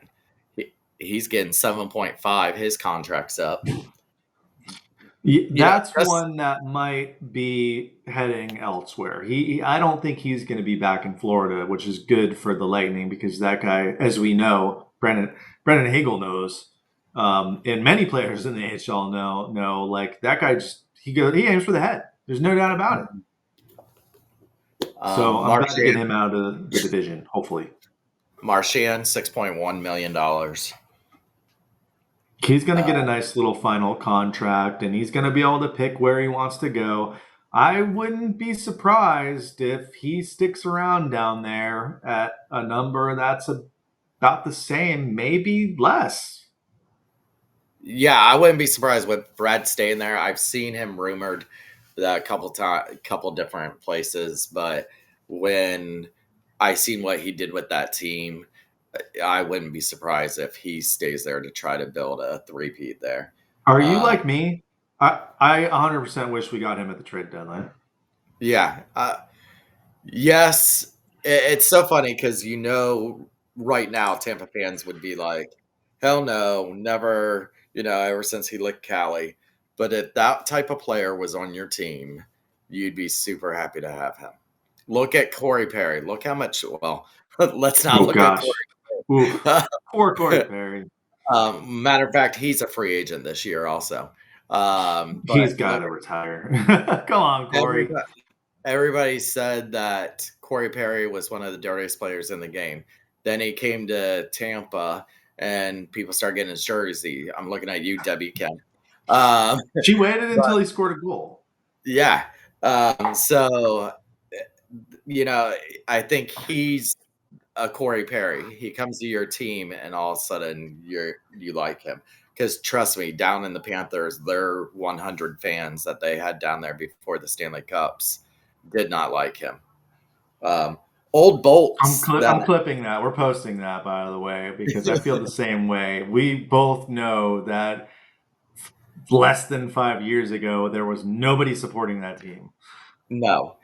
he's getting 7.5. His contract's up. Yeah, that's one that might be heading elsewhere. I don't think he's going to be back in Florida, which is good for the Lightning because that guy, as we know, Brendan Hagel knows, and many players in the NHL know, like that guy he aims for the head. There's no doubt about it. So I'm glad to get him out of the division, hopefully. Marchand, $6.1 million. He's going to get a nice little final contract, and he's going to be able to pick where he wants to go. I wouldn't be surprised if he sticks around down there at a number that's about the same, maybe less. Yeah, I wouldn't be surprised with Brad staying there. I've seen him rumored that a couple different places, but when I seen what he did with that team, I wouldn't be surprised if he stays there to try to build a three-peat there. Are you like me? I 100% wish we got him at the trade deadline. Yeah. Yes. It's so funny because, right now Tampa fans would be like, hell no, never, ever since he licked Cali. But if that type of player was on your team, you'd be super happy to have him. Look at Corey Perry. Look how much, let's not look at Corey. Poor Corey Perry. Matter of fact, he's a free agent this year also. He's got to retire. Come on, Corey. Everybody said that Corey Perry was one of the dirtiest players in the game. Then he came to Tampa, and people started getting his jersey. I'm looking at you, Debbie Ken. She waited until he scored a goal. Yeah. So, I think he's a Corey Perry. He comes to your team, and all of a sudden you like him. Because trust me, down in the Panthers, their 100 fans that they had down there before the Stanley Cups did not like him. Old Bolts. I'm clipping that. We're posting that, by the way, because I feel the same way. We both know that less than 5 years ago, there was nobody supporting that team. No.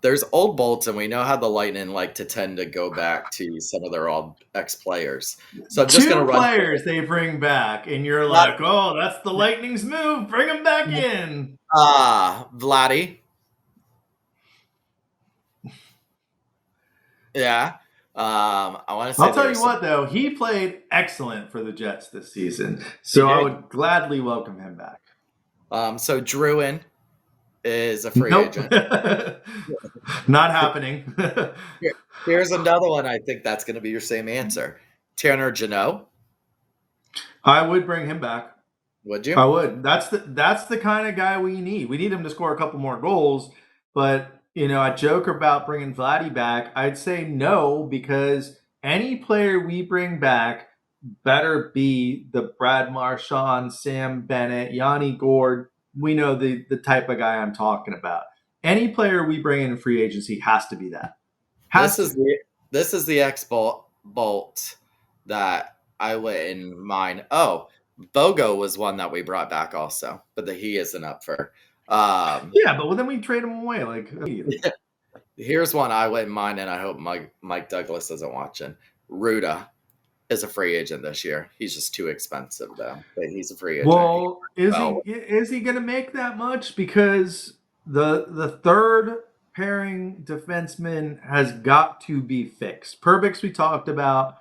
There's old Bolts, and we know how the Lightning like to tend to go back to some of their old ex-players. So I'm just going to run players they bring back, and you're like, oh, that's the Lightning's move. Bring them back in. Vladdy. Yeah. I want to say I'll tell you what, though. He played excellent for the Jets this season. So I would gladly welcome him back. So Druin is a free agent. Not happening. Here's another one. I think that's going to be your same answer. Tanner Jeannot. I would bring him back. Would you? I would. That's the kind of guy we need. We need him to score a couple more goals. But, I joke about bringing Vladdy back. I'd say no, because any player we bring back better be the Brad Marchand, Sam Bennett, Yanni Gord. We know the type of guy I'm talking about. Any player we bring in free agency has to be that. This is the X-Bolt that I went in mind. Oh, Bogo was one that we brought back also, but he isn't up for. But then we trade him away. Here's one I went in mind, and I hope Mike Douglas isn't watching. Ruda is a free agent this year. He's just too expensive, though. But he's a free agent. Well, is he going to make that much? Because the third pairing defenseman has got to be fixed. Perbix we talked about.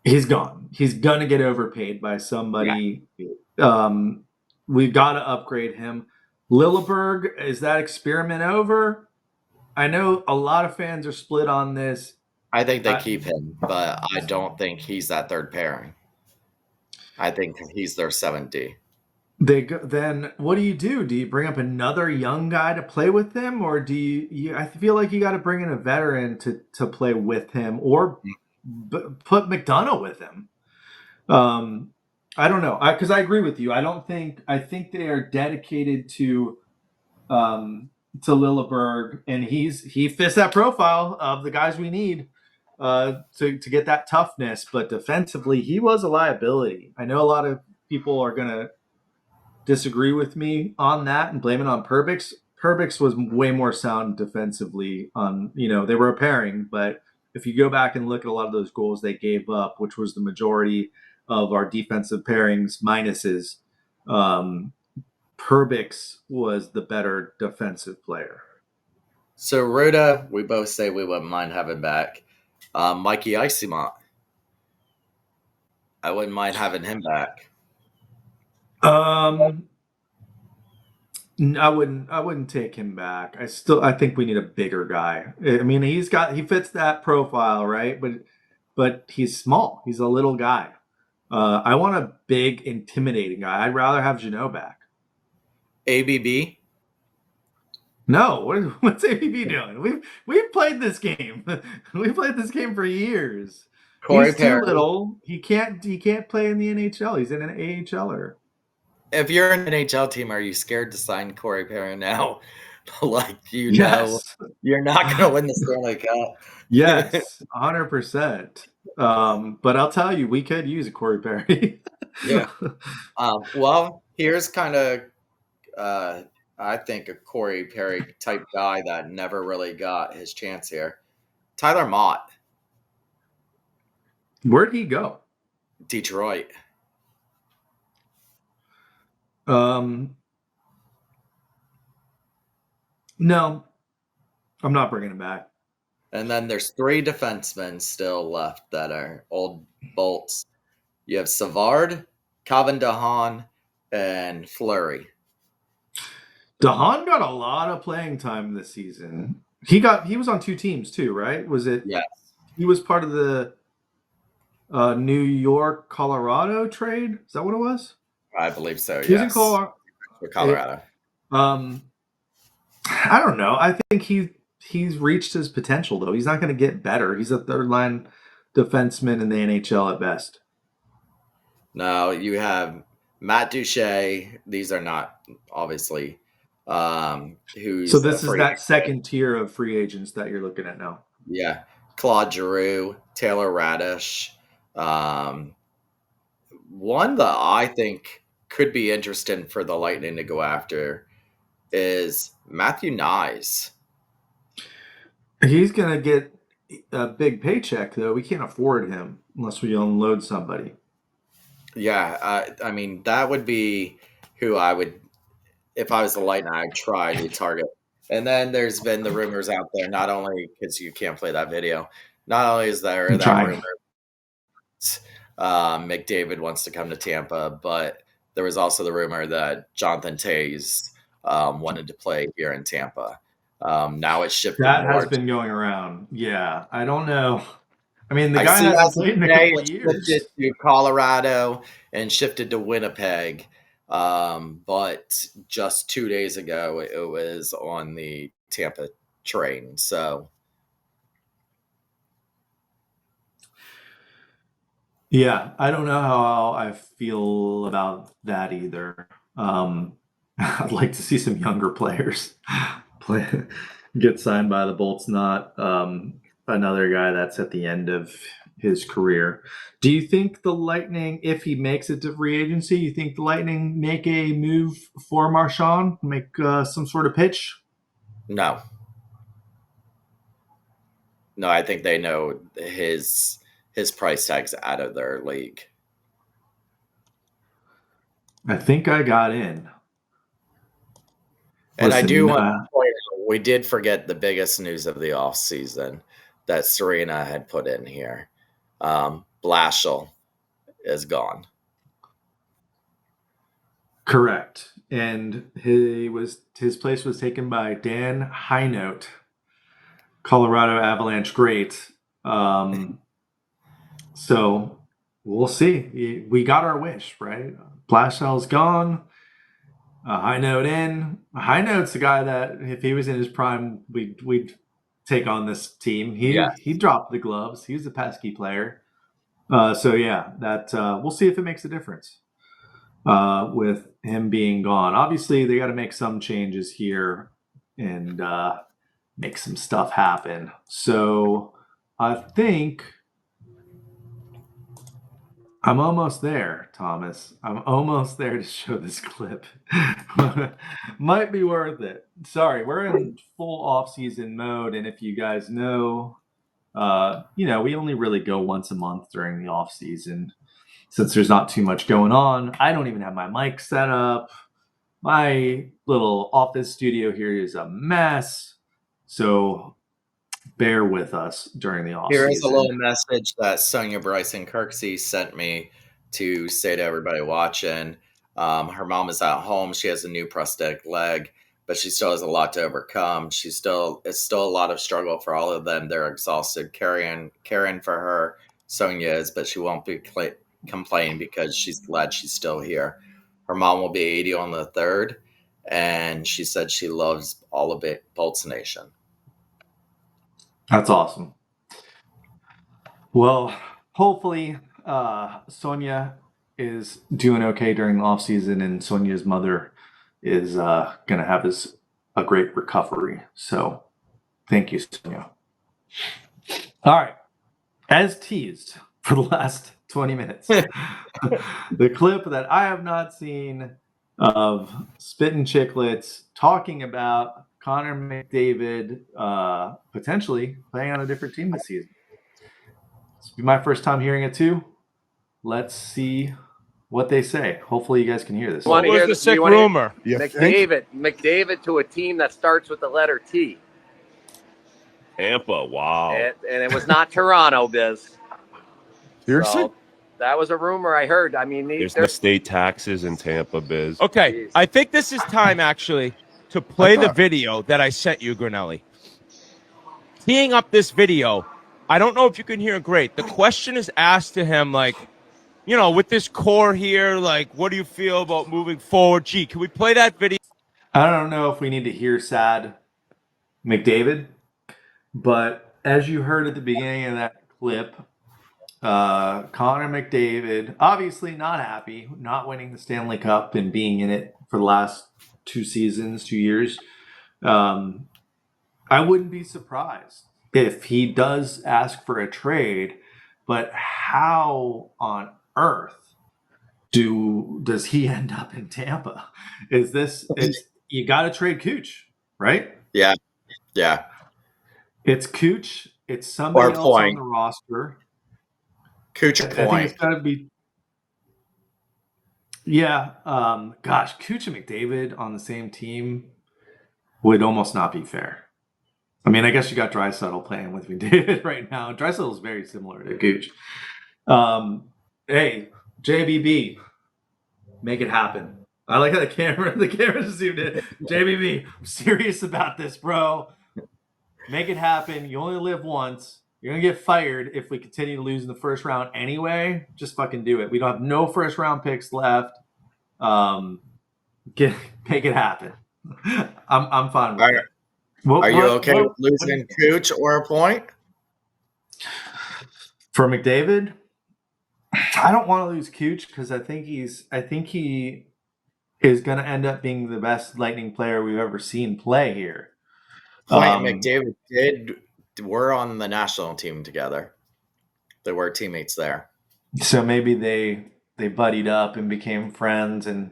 He's gone. He's going to get overpaid by somebody. Yeah. We've got to upgrade him. Lilleberg, is that experiment over? I know a lot of fans are split on this. I think they keep him, but I don't think he's that third pairing. I think he's their 7D. Then what do you do? Do you bring up another young guy to play with him, or do you I feel like you got to bring in a veteran to play with him, or put McDonough with him? I don't know, because I agree with you. I think they are dedicated to Lilleberg, and he fits that profile of the guys we need to get that toughness. But defensively, he was a liability. I know a lot of people are going to disagree with me on that and blame it on Perbix. Perbix was way more sound defensively. They were a pairing, but if you go back and look at a lot of those goals they gave up, which was the majority of our defensive pairings minuses, Perbix was the better defensive player. So Rhoda, we both say we wouldn't mind having back. Mikey Isimont, I wouldn't mind having him back. I wouldn't take him back. I think we need a bigger guy. I mean, he fits that profile, right? But he's small. He's a little guy. I want a big, intimidating guy. I'd rather have Jeannot back. ABB? No, what's ABB doing? We've played this game. We've played this game for years. Corey He's Perry. too little. He can't play in the NHL. He's in an AHLer. If you're an NHL team, are you scared to sign Corey Perry now? Yes. You're not going to win the Stanley Cup. Yes, 100%. But I'll tell you, we could use a Corey Perry. Yeah. Well, here's kind of, I think, a Corey Perry type guy that never really got his chance here. Tyler Mott. Where'd he go? Detroit. No, I'm not bringing him back. And then there's 3 defensemen still left that are old bolts. You have Savard, Calvin DeHaan, and Fleury. DeHaan got a lot of playing time this season. He was on 2 teams too, right? Was it? Yes. He was part of the New York Colorado trade. Is that what it was? I believe so. He was in Colorado. I don't know. I think he's reached his potential though. He's not going to get better. He's a third line defenseman in the NHL at best. No, you have Matt Duchesne. These are not obviously who's so this is that second tier of free agents that you're looking at now. Yeah. Claude Giroux, Taylor Radish. One that I think could be interesting for the Lightning to go after is Matthew Nyes. He's going to get a big paycheck, though. We can't afford him unless we unload somebody. Yeah, I mean, that would be who I would, if I was the Lightning, I'd try to target. And then there's been the rumors out there, not only because you can't play that video, not only is there that rumor McDavid wants to come to Tampa, but there was also the rumor that Jonathan Toews wanted to play here in Tampa. Now it's shifted. That has been going around. Yeah, I don't know. I mean, the guy hasn't played in a couple of years. Shifted to Colorado and shifted to Winnipeg. But just 2 days ago, it was on the Tampa train. So, yeah, I don't know how I feel about that either. I'd like to see some younger players get signed by the Bolts, not another guy that's at the end of his career. Do you think the Lightning, if he makes it to free agency, you think the Lightning make a move for Marchand, make some sort of pitch? No, I think they know his price tag's out of their league. I think I got in. And I do want to point out, we did forget the biggest news of the offseason that Serena had put in here. Blashill is gone. Correct. And his place was taken by Dan Highnote, Colorado Avalanche great. So we'll see. We got our wish, right? Blashill's gone. High Note in. High Note's a guy that if he was in his prime, we'd take on this team. He dropped the gloves. He was a pesky player. So yeah, that we'll see if it makes a difference. with him being gone. Obviously, they got to make some changes here and make some stuff happen. So I think I'm almost there, Thomas. I'm almost there to show this clip. Might be worth it. Sorry, we're in full off-season mode, and if you guys know, we only really go once a month during the off-season since there's not too much going on. I don't even have my mic set up. My little office studio here is a mess. So bear with us during the off Here season. is a little message that Sonia Bryson Kirksey sent me to say to everybody watching. Her mom is at home. She has a new prosthetic leg, but she still has a lot to overcome. It's still a lot of struggle for all of them. They're exhausted. Caring for her, Sonia is, but she won't be complaining because she's glad she's still here. Her mom will be 80 on the 3rd, and she said she loves all of it, Bolts Nation. That's awesome. Well, hopefully Sonia is doing okay during the off season, and Sonia's mother is going to have a great recovery. So thank you, Sonia. All right. As teased for the last 20 minutes, the clip that I have not seen of Spittin' Chicklets talking about Connor McDavid potentially playing on a different team this season. It's my first time hearing it too. Let's see what they say. Hopefully you guys can hear this. What Wanna was hear the this? sick You wanna- rumor? You think? McDavid to a team that starts with the letter T. Tampa, wow. And it was not Toronto, Biz. Seriously? So that was a rumor I heard. I mean, There's no state taxes in Tampa, Biz. Okay, Jeez. I think this is time actually to play the video that I sent you, Grinelli. Teeing up this video, I don't know if you can hear it great. The question is asked to him, like, with this core here, like, what do you feel about moving forward? Gee, can we play that video? I don't know if we need to hear sad McDavid, but as you heard at the beginning of that clip, Connor McDavid obviously not happy, not winning the Stanley Cup and being in it for the last 2 years. I wouldn't be surprised if he does ask for a trade, but how on earth does he end up in Tampa? You got to trade Cooch, right? Yeah. It's Cooch. It's somebody else on the roster. Cooch I think Point. it's got to be. Yeah. Cooch and McDavid on the same team would almost not be fair. I mean, I guess you got Draisaitl playing with McDavid right now. Draisaitl is very similar to Cooch. Hey, JBB, make it happen. I like how the camera zoomed in. JBB, I'm serious about this, bro. Make it happen. You only live once. You're going to get fired if we continue to lose in the first round anyway. Just fucking do it. We don't have no first round picks left. Make it happen. I'm fine with it. Are you okay with losing Cooch or a point? For McDavid, I don't want to lose Cooch because I think he is going to end up being the best Lightning player we've ever seen play here. Point and McDavid were on the national team together. They were teammates there. So maybe they buddied up and became friends, and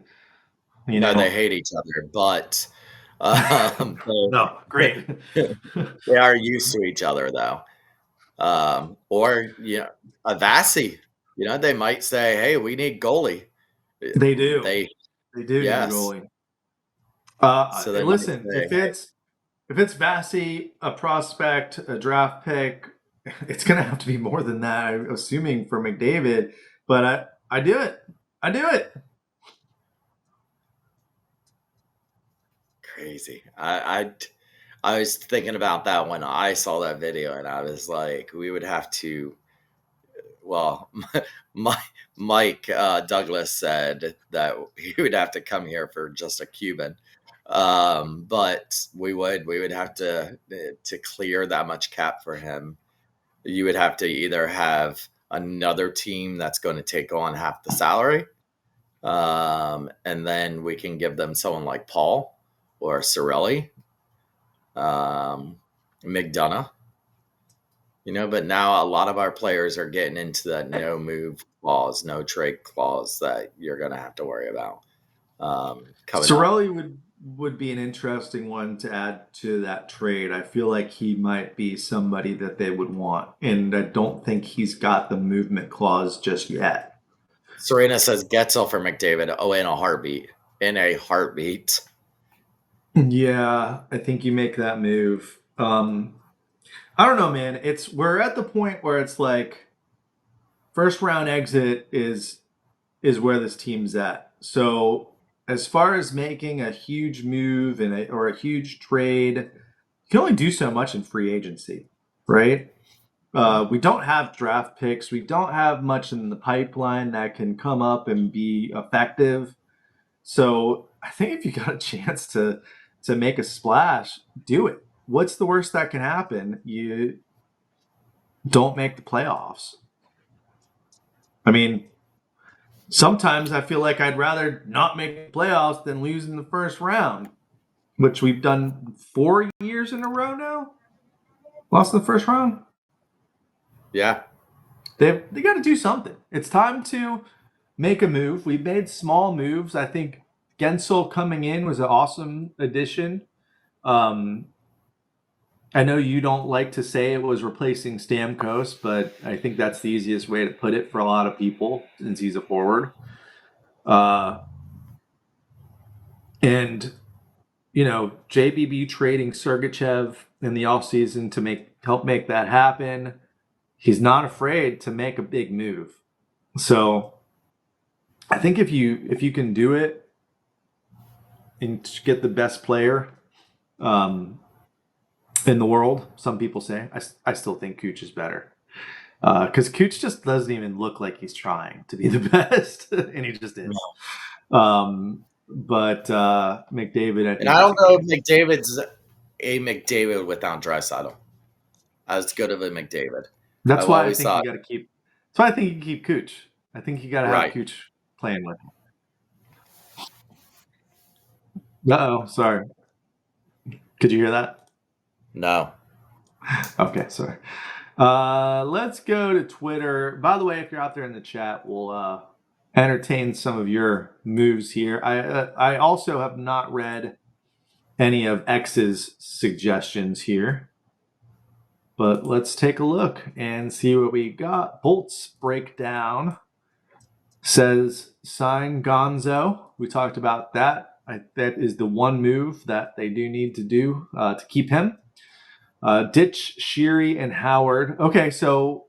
No, they hate each other, but no, great. They are used to each other though. Or a Vasi. They might say, "Hey, we need goalie." They do. They do yes. need goalie. So listen, if it's Vasi, a prospect, a draft pick, it's going to have to be more than that, I'm assuming, for McDavid. But I do it. I do it. Crazy. I was thinking about that when I saw that video, and I was like, we would have to. Well, Mike Douglas said that he would have to come here for just a Cuban, but we would have to clear that much cap for him. You would have to either have another team that's going to take on half the salary, And then we can give them someone like Paul or Cirelli, McDonough. But now a lot of our players are getting into that no move clause, no trade clause that you're going to have to worry about. Coming up. Cirelli would be an interesting one to add to that trade. I feel like he might be somebody that they would want, and I don't think he's got the movement clause just yet. Serena says Getzel for McDavid. Oh, in a heartbeat. In a heartbeat. Yeah, I think you make that move. I don't know, man. We're at the point where it's like first round exit is where this team's at. So as far as making a huge move or a huge trade, you can only do so much in free agency, right? We don't have draft picks. We don't have much in the pipeline that can come up and be effective. So I think if you got a chance to make a splash, do it. What's the worst that can happen? You don't make the playoffs. I mean, sometimes I feel like I'd rather not make the playoffs than lose in the first round, which we've done 4 years in a row now. Lost in the first round. Yeah. They got to do something. It's time to make a move. We've made small moves. I think Gensel coming in was an awesome addition. I know you don't like to say it was replacing Stamkos, but I think that's the easiest way to put it for a lot of people since he's a forward. And, JBB trading Sergachev in the offseason to help make that happen. He's not afraid to make a big move. So I think if you can do it and get the best player in the world, some people say, I still think Cooch is better. Because Cooch just doesn't even look like he's trying to be the best, and he just is. But McDavid, I think. And I don't know if McDavid's a McDavid without Draisaitl. As good of a McDavid. That's why I think you got to keep. That's why I think you can keep Cooch. I think you got to have Cooch playing with him. Uh-oh, sorry. Could you hear that? No. Okay, sorry. Let's go to Twitter. By the way, if you're out there in the chat, we'll entertain some of your moves here. I also have not read any of X's suggestions here, but let's take a look and see what we got. Bolts Breakdown says sign Gonzo. We talked about that. That is the one move that they do need to do to keep him. Ditch Sheary and Howard. Okay, so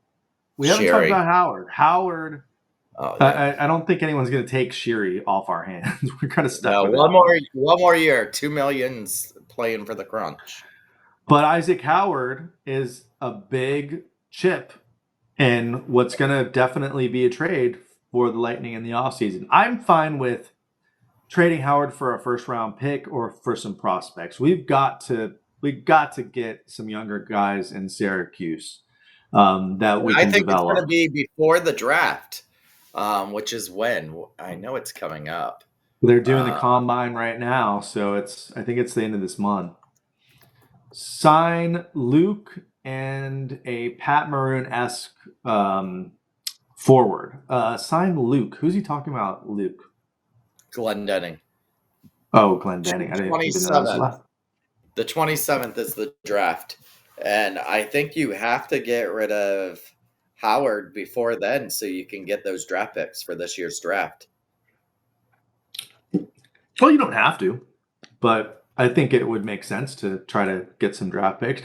we haven't talked about Howard. Howard. I don't think anyone's going to take Sheary off our hands. We're kind of stuck. No, one more year. $2 million playing for the Crunch. But Isaac Howard is a big chip and what's going to definitely be a trade for the Lightning in the offseason. I'm fine with trading Howard for a first-round pick or for some prospects. We've got to get some younger guys in Syracuse that we can develop. I think it's going to be before the draft, which is when I know it's coming up. They're doing the combine right now, so I think it's the end of this month. Sign Luke and a Pat Maroon-esque forward. Sign Luke. Who's he talking about, Luke? Glendening. Oh, Glendening. I didn't even know that was The 27th is the draft. And I think you have to get rid of Howard before then so you can get those draft picks for this year's draft. Well, you don't have to, but I think it would make sense to try to get some draft picks.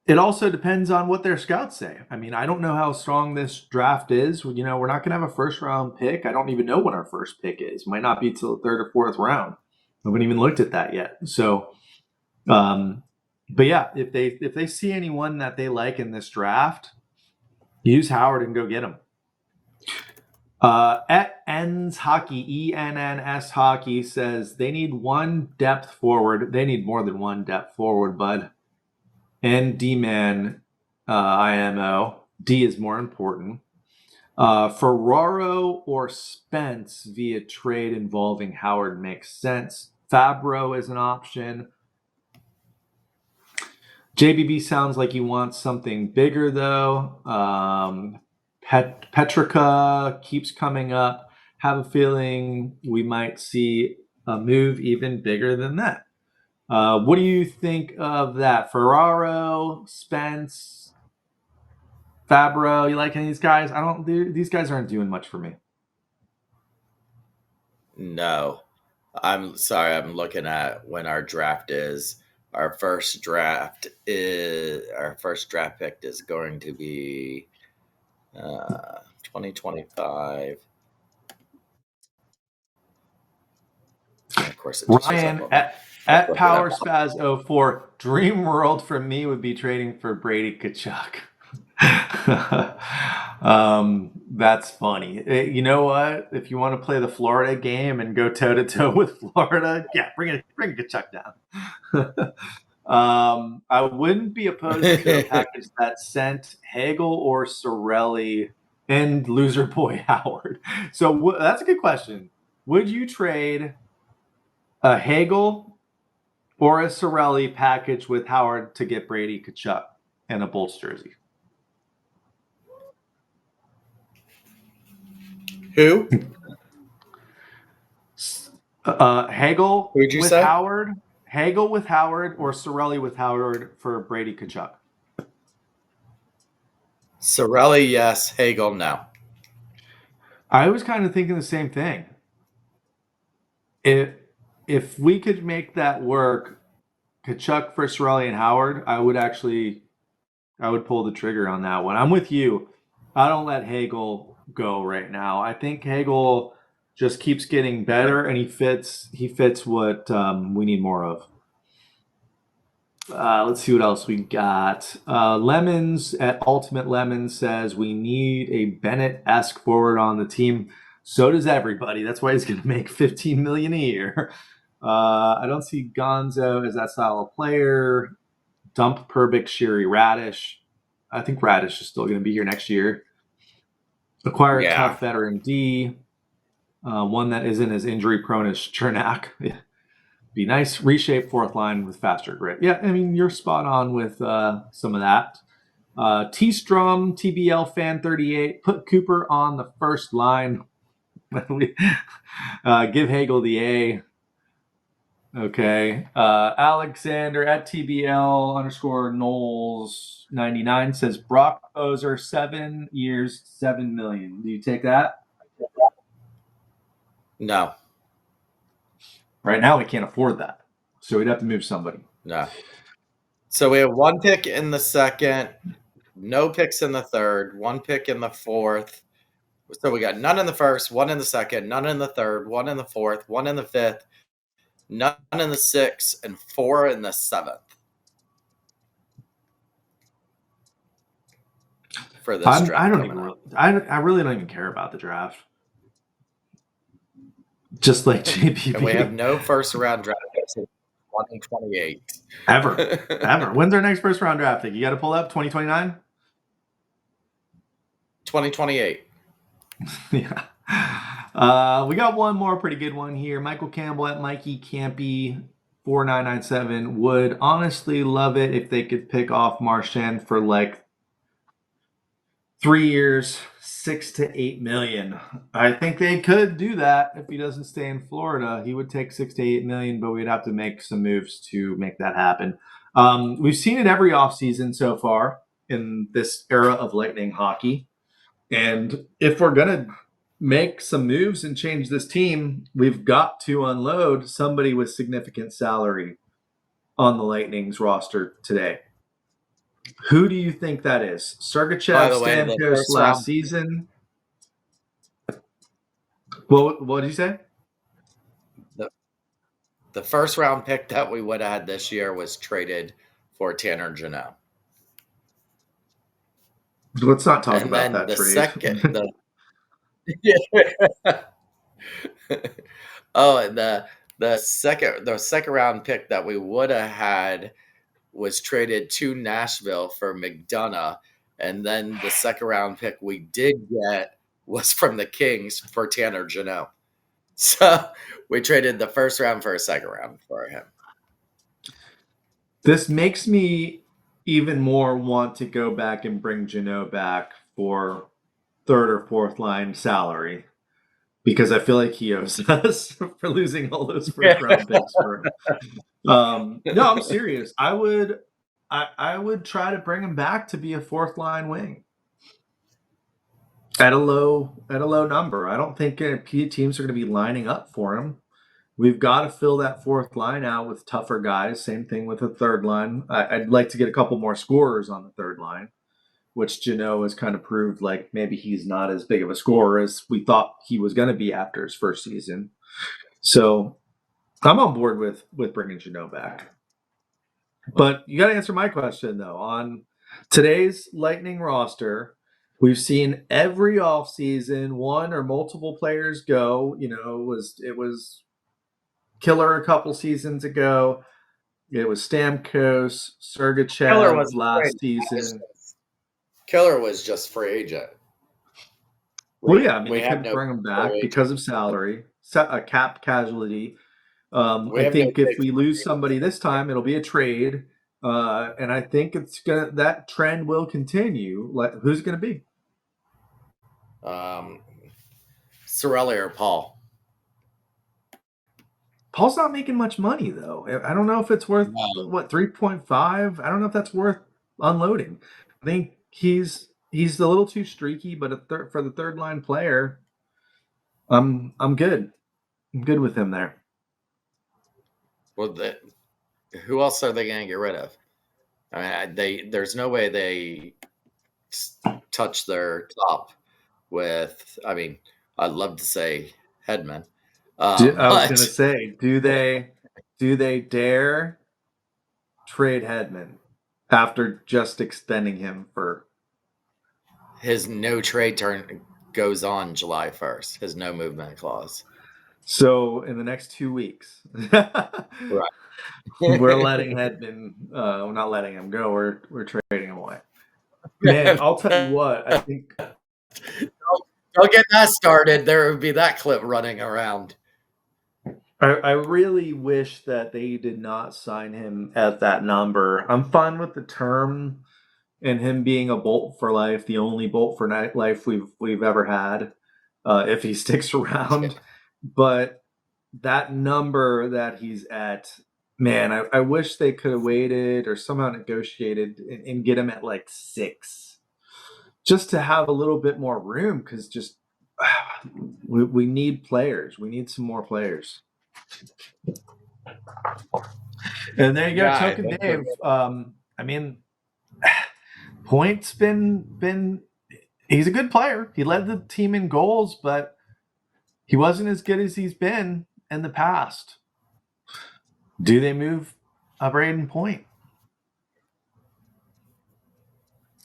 It also depends on what their scouts say. I mean, I don't know how strong this draft is. We're not going to have a first-round pick. I don't even know what our first pick is. Might not be till the third or fourth round. I haven't even looked at that yet. So, but yeah, if they see anyone that they like in this draft, use Howard and go get him. At Ends Hockey, ENNS Hockey says they need one depth forward. They need more than one depth forward, bud. And D-Man, IMO. D is more important. Ferraro or Spence via trade involving Howard makes sense. Fabro is an option. JBB sounds like he wants something bigger, though. Petrica keeps coming up. Have a feeling we might see a move even bigger than that. What do you think of that? Ferraro, Spence, Fabro, you like any of these guys? These guys aren't doing much for me. No. I'm sorry, I'm looking at when our draft is. Our first draft pick is going to be 2025. And of course, it just Ryan at PowerSpaz04, dream world for me would be trading for Brady Kachuk. That's funny. You know what? If you want to play the Florida game and go toe to toe with Florida, yeah, bring Kachuk down. I wouldn't be opposed to a package that sent Hagel or Sorelli and loser boy Howard. So that's a good question. Would you trade a Hagel or a Sorelli package with Howard to get Brady Kachuk and a Bolts jersey? Who? Hagel Who'd you with say? Howard, Hagel with Howard, or Sorelli with Howard for Brady Kachuk? Sorelli, yes. Hagel, no. I was kind of thinking the same thing. If we could make that work, Kachuk for Sorelli and Howard, I would pull the trigger on that one. I'm with you. I don't let Hagel go right now. I think Hagel just keeps getting better, and he fits what we need more of. Let's see what else we got. Lemons at Ultimate Lemons says we need a Bennett-esque forward on the team. So does everybody. That's why he's going to make $15 million a year. I don't see Gonzo as that style of player. Dump Perbix, Sherry, Radish. I think Radish is still going to be here next year. Acquire a tough veteran D. One that isn't as injury prone as Chernak. Yeah. Be nice. Reshape fourth line with faster grit. Yeah, I mean, you're spot on with some of that. T-Strum, TBL Fan 38. Put Cooper on the first line. Give Hagel the A. Okay. Alexander at TBL _Knowles 99 says Brock Ozer 7 years, $7 million. Do you take that? No. Right now, we can't afford that. So we'd have to move somebody. No. So we have one pick in the second, no picks in the third, one pick in the fourth. So we got none in the first, one in the second, none in the third, one in the fourth, one in the fifth, none in the sixth, and 4 in the seventh. For this draft. I really don't even care about the draft. Just like JPP. And we have no first round draft picks in 2028. Ever. When's our next first round draft pick? You got to pull up 2029? 2028. Yeah. We got one more pretty good one here. Michael Campbell at Mikey Campy 4997 would honestly love it if they could pick off Marchand for like 3 years, $6 to $8 million. I think they could do that if he doesn't stay in Florida. He would take $6 to $8 million, but we'd have to make some moves to make that happen. We've seen it every offseason so far in this era of Lightning hockey. And if we're going to make some moves and change this team, we've got to unload somebody with significant salary on the Lightning's roster today. Who do you think that is? Sergachev, Stamkos last season? What did you say? The first round pick that we would have had this year was traded for Tanner Janelle. Let's not talk about that trade. The second round pick that we would have had was traded to Nashville for McDonough, and then the second round pick we did get was from the Kings for Tanner Jeannot. So we traded the first round for a second round for him. This makes me even more want to go back and bring Jeannot back for third or fourth line salary, because I feel like he owes us for losing all those first round picks for him. No, I'm serious. I would try to bring him back to be a fourth line wing at a low number. I don't think teams are going to be lining up for him. We've got to fill that fourth line out with tougher guys. Same thing with the third line. I'd like to get a couple more scorers on the third line, which Jeannot has kind of proved like maybe he's not as big of a scorer as we thought he was going to be after his first season. So I'm on board with bringing Jeannot back. But you got to answer my question, though. On today's Lightning roster, we've seen every offseason one or multiple players go. You know, it was Killer a couple seasons ago. It was Stamkos, Sergachev last season. Killer was just free agent. Well, yeah, I mean, they couldn't bring him back because of salary, a cap casualty. I think if we lose somebody this time, it'll be a trade, and I think that trend will continue. Who's it going to be? Cirelli or Paul? Paul's not making much money, though. I don't know if it's worth, 3.5? I don't know if that's worth unloading. I think he's a little too streaky, but for the third line player, I'm good. I'm good with him there. Well, who else are they going to get rid of? I mean, there's no way they touch their top with. I mean, I'd love to say Hedman. I was going to say, do they dare trade Hedman after just extending him for his no trade turn goes on July 1st, his no movement clause. So in the next 2 weeks, right. We're letting Hedman. We're not letting him go. We're trading him away. Man, I'll tell you what. I think. Don't get that started. There would be that clip running around. I really wish that they did not sign him at that number. I'm fine with the term and him being a bolt for life, the only bolt for life we've ever had, if he sticks around. But that number that he's at, man, I wish they could have waited or somehow negotiated and get him at like 6, just to have a little bit more room, because just we need players. We need some more players. And there you go, Token Dave. I mean, Point's been he's a good player. He led the team in goals, but he wasn't as good as he's been in the past. Do they move a Braden Point?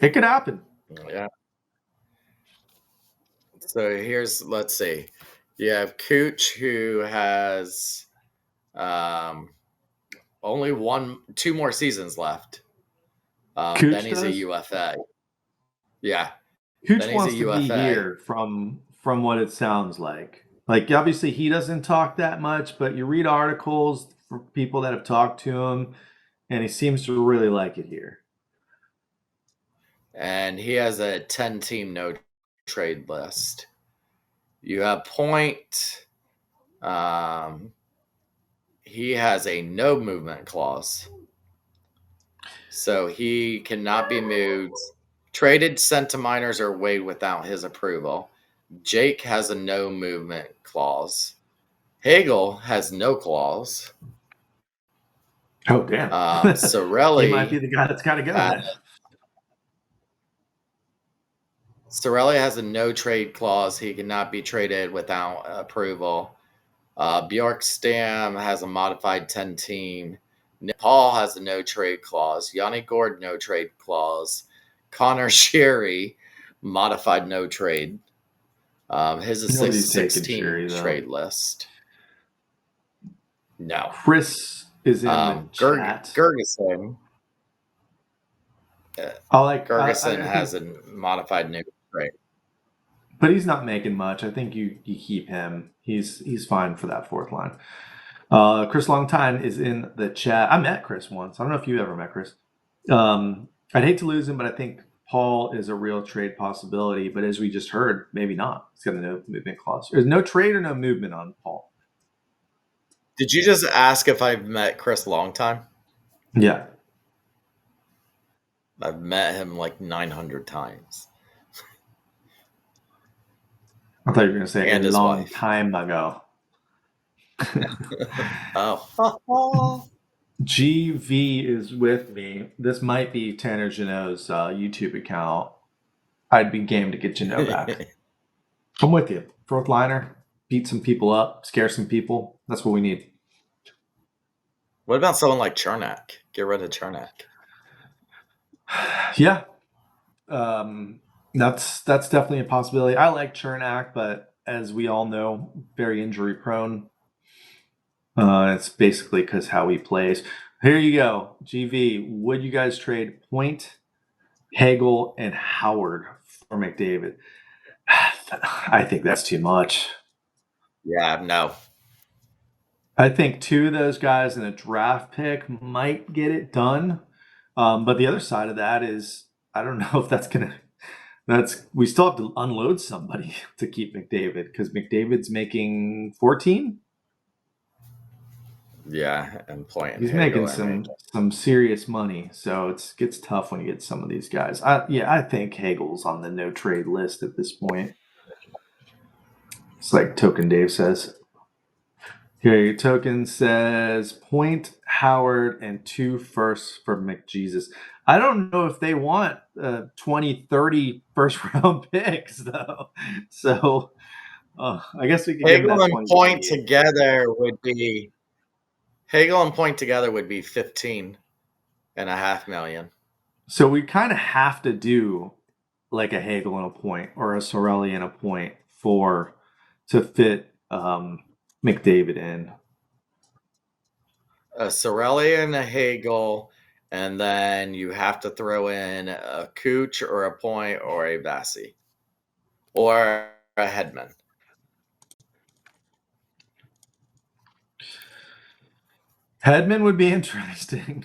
It could happen. Yeah. So let's see. You have Cooch, who has only 2 more seasons left. Then he's a UFA. Yeah. Cooch wants to be here from what it sounds like. Like, obviously, he doesn't talk that much, but you read articles for people that have talked to him, and he seems to really like it here. And he has a 10-team no-trade list. You have Point. He has a no-movement clause. So he cannot be moved. Traded, sent to minors, or waived without his approval. Jake has a no-movement clause. Hagel has no clause. Oh, damn. Cirelli he might be the guy that's got to go then. Cirelli has a no-trade clause. He cannot be traded without approval. Bjorkstam has a modified 10-team. Paul has a no-trade clause. Yanni Gord, no-trade clause. Connor Sherry, modified no-trade. His is 16 trade list. No. Chris is in the chat. Gergeson. Gergeson has a modified no trade. but he's not making much. I think you keep him. He's fine for that fourth line. Chris Longtime is in the chat. I met Chris once. I don't know if you ever met Chris. I'd hate to lose him, but I think Paul is a real trade possibility. But as we just heard, maybe not. He's got a no movement clause. There's no trade or no movement on Paul. Did you just ask if I've met Chris Longtime? Yeah. I've met him like 900 times. I thought you were going to say And a his long wife. time ago. Oh. GV is with me. This might be Tanner Janot's YouTube account. I'd be game to get Janot back. I'm with you. Fourth liner, beat some people up, scare some people. That's what we need. What about someone like Chernak? Get rid of Chernak. Yeah. That's definitely a possibility. I like Chernak, but as we all know, very injury prone. It's basically because how he plays. Here you go. GV, would you guys trade Point, Hagel, and Howard for McDavid? I think that's too much. Yeah, no. I think two of those guys in a draft pick might get it done. But the other side of that is, I don't know if we still have to unload somebody to keep McDavid because McDavid's making 14. Yeah, and Point. And He's Hagel making some serious money, so it gets tough when you get some of these guys. I think Hagel's on the no trade list at this point. It's like Token Dave says. Here, Token says Point, Howard, and 2 firsts for McJesus. I don't know if they want 20, 30 first-round picks, though. So I guess we could give them Hagel that and 20 Point together would be 15.5 million. So we kind of have to do like a Hagel and a Point or a Sorelli and a Point to fit McDavid in. A Sorelli and a Hagel, and then you have to throw in a Cooch or a Point or a Vassie or a Hedman. Hedman would be interesting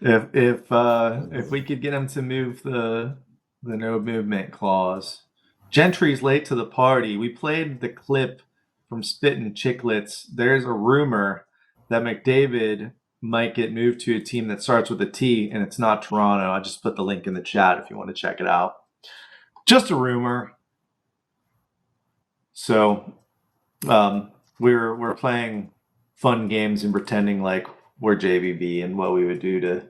if we could get him to move the no movement clause. Gentry's late to the party. We played the clip from Spittin' Chicklets. There's a rumor that McDavid might get moved to a team that starts with a T, and it's not Toronto. I just put the link in the chat if you want to check it out. Just a rumor. So we're playing fun games and pretending like we're JVB and what we would do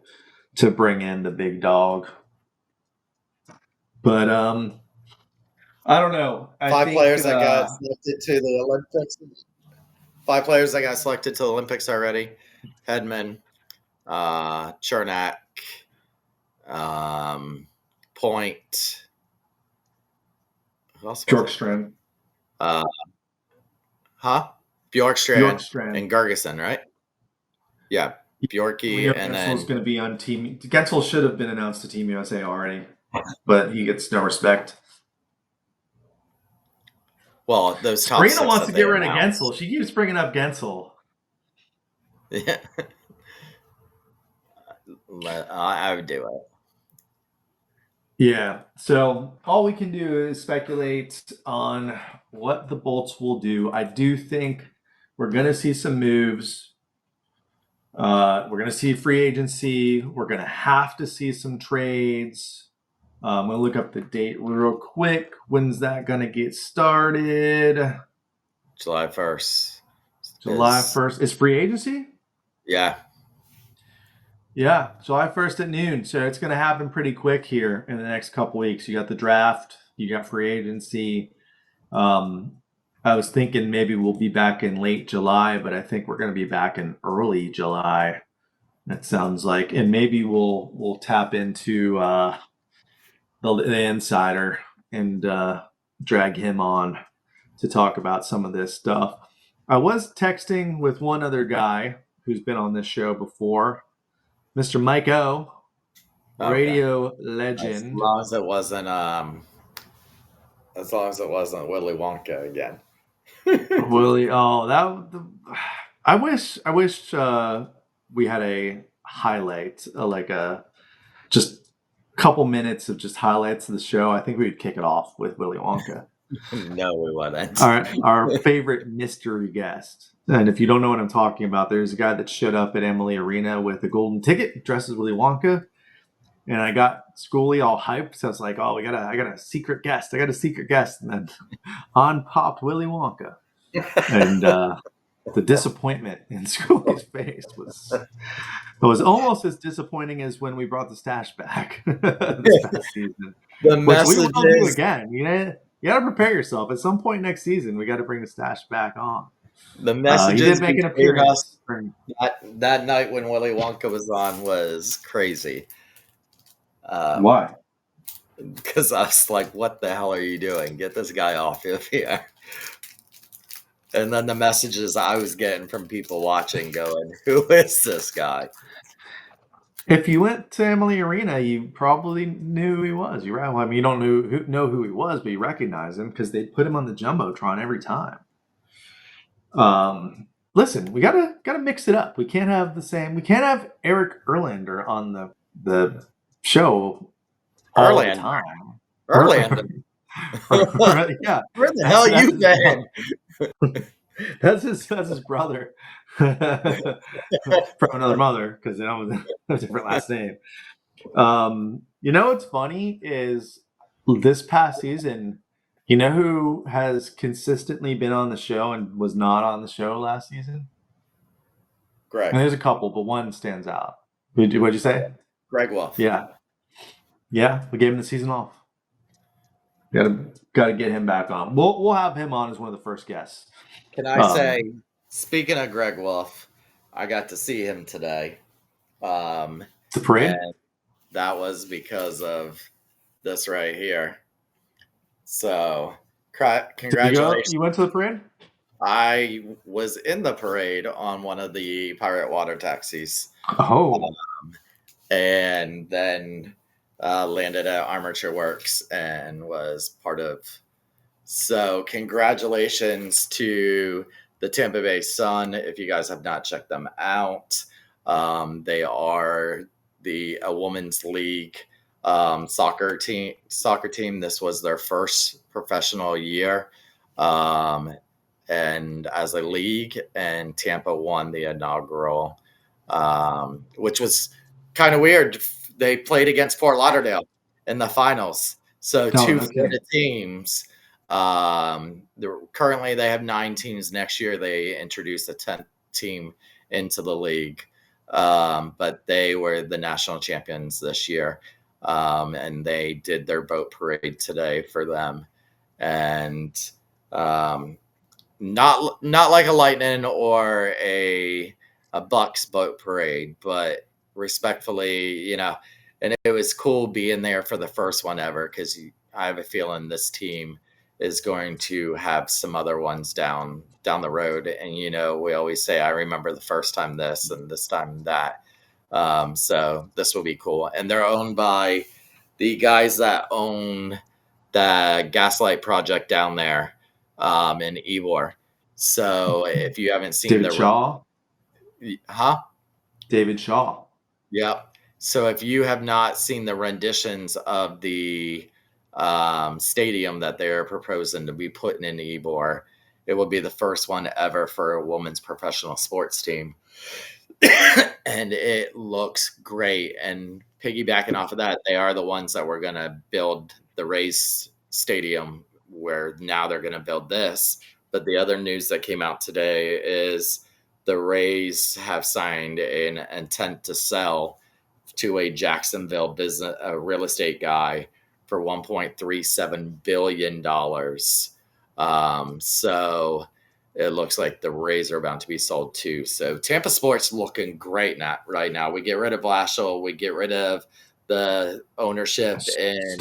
to bring in the big dog. But I don't know. Five players that got selected to the Olympics. 5 players that got selected to the Olympics already. Hedman, Chernak, Point. Who else? Bjorkstrand. Bjorkstrand and Gargason, right? Yeah, Bjorky, and then Gensel's going to be on Team. Gensel should have been announced to Team USA already, but he gets no respect. Well, those top Sabrina 6 wants to get rid of announced. Gensel. She keeps bringing up Gensel. Yeah, I would do it. Yeah. So all we can do is speculate on what the Bolts will do. I do think we're going to see some moves. We're going to see free agency. We're going to have to see some trades. I'm going to look up the date real quick. When's that going to get started? July 1st. July 1st. Is free agency? Yeah. Yeah, July 1st at noon. So it's going to happen pretty quick here in the next couple weeks. You got the draft. You got free agency. I was thinking maybe we'll be back in late July, but I think we're going to be back in early July. That sounds like, and maybe we'll tap into the insider and drag him on to talk about some of this stuff. I was texting with one other guy who's been on this show before, Mr. Mike O, radio legend. As long as it wasn't As long as it wasn't Willy Wonka again. Willie, I wish we had a highlight, like a just couple minutes of just highlights of the show. I think we would kick it off with Willy Wonka. No, we wouldn't. Our favorite mystery guest. And if you don't know what I'm talking about, there's a guy that showed up at Emily Arena with a golden ticket, dressed as Willy Wonka. And I got Schoolie all hyped. So I was like, oh, I got a secret guest. I got a secret guest. And then on popped Willy Wonka. And the disappointment in Schoolie's face was almost as disappointing as when we brought the stash back this past season. The Which message we will do is again. You got to prepare yourself. At some point next season, we got to bring the stash back on. the message He is did make an between appearance. us that night when Willy Wonka was on was crazy. Why? Because I was like, what the hell are you doing? Get this guy off of here. And then the messages I was getting from people watching going, who is this guy? If you went to Emily Arena, you probably knew who he was. You're right. Well, I mean, you don't know who he was, but you recognize him because they put him on the jumbotron every time. Listen, we gotta mix it up. We can't have the same. We can't have Eric Erlander on the show all the time. Erlander. Yeah, Where the hell you been? that's his brother from another mother because they don't have a different last name. What's funny is this past season, you know who has consistently been on the show and was not on the show last season? Greg. And there's a couple, but one stands out. What'd you say? Greg Wolf. Yeah, we gave him the season off. Got to get him back on. We'll have him on as one of the first guests. Can I say, speaking of Greg Wolf, I got to see him today. The parade? And that was because of this right here. So, congratulations. You went to the parade? I was in the parade on one of the pirate water taxis. Oh. And then landed at Armature Works and was part of. So congratulations to the Tampa Bay Sun. If you guys have not checked them out, they are a women's league soccer team. This was their first professional year. And as a league, and Tampa won the inaugural, which was kind of weird. They played against Fort Lauderdale in the finals. So two Florida teams. Currently they have 9 teams. Next year they introduced a 10th team into the league. But they were the national champions this year. And they did their boat parade today for them. And not like a Lightning or a Bucks boat parade, but respectfully, and it was cool being there for the first one ever, because I have a feeling this team is going to have some other ones down the road. And, we always say, I remember the first time this and this time that. So this will be cool. And they're owned by the guys that own the Gaslight Project down there in Ybor. So if you haven't seen David Shaw? David Shaw. Yep. So if you have not seen the renditions of the stadium that they're proposing to be putting in Ybor, it will be the first one ever for a women's professional sports team. And it looks great. And piggybacking off of that, they are the ones that were going to build the Rays stadium, where now they're going to build this. But the other news that came out today is the Rays have signed an intent to sell to a Jacksonville real estate guy for $1.37 billion. So it looks like the Rays are about to be sold too. So Tampa sports looking great right now. We get rid of Blashill. We get rid of the ownership and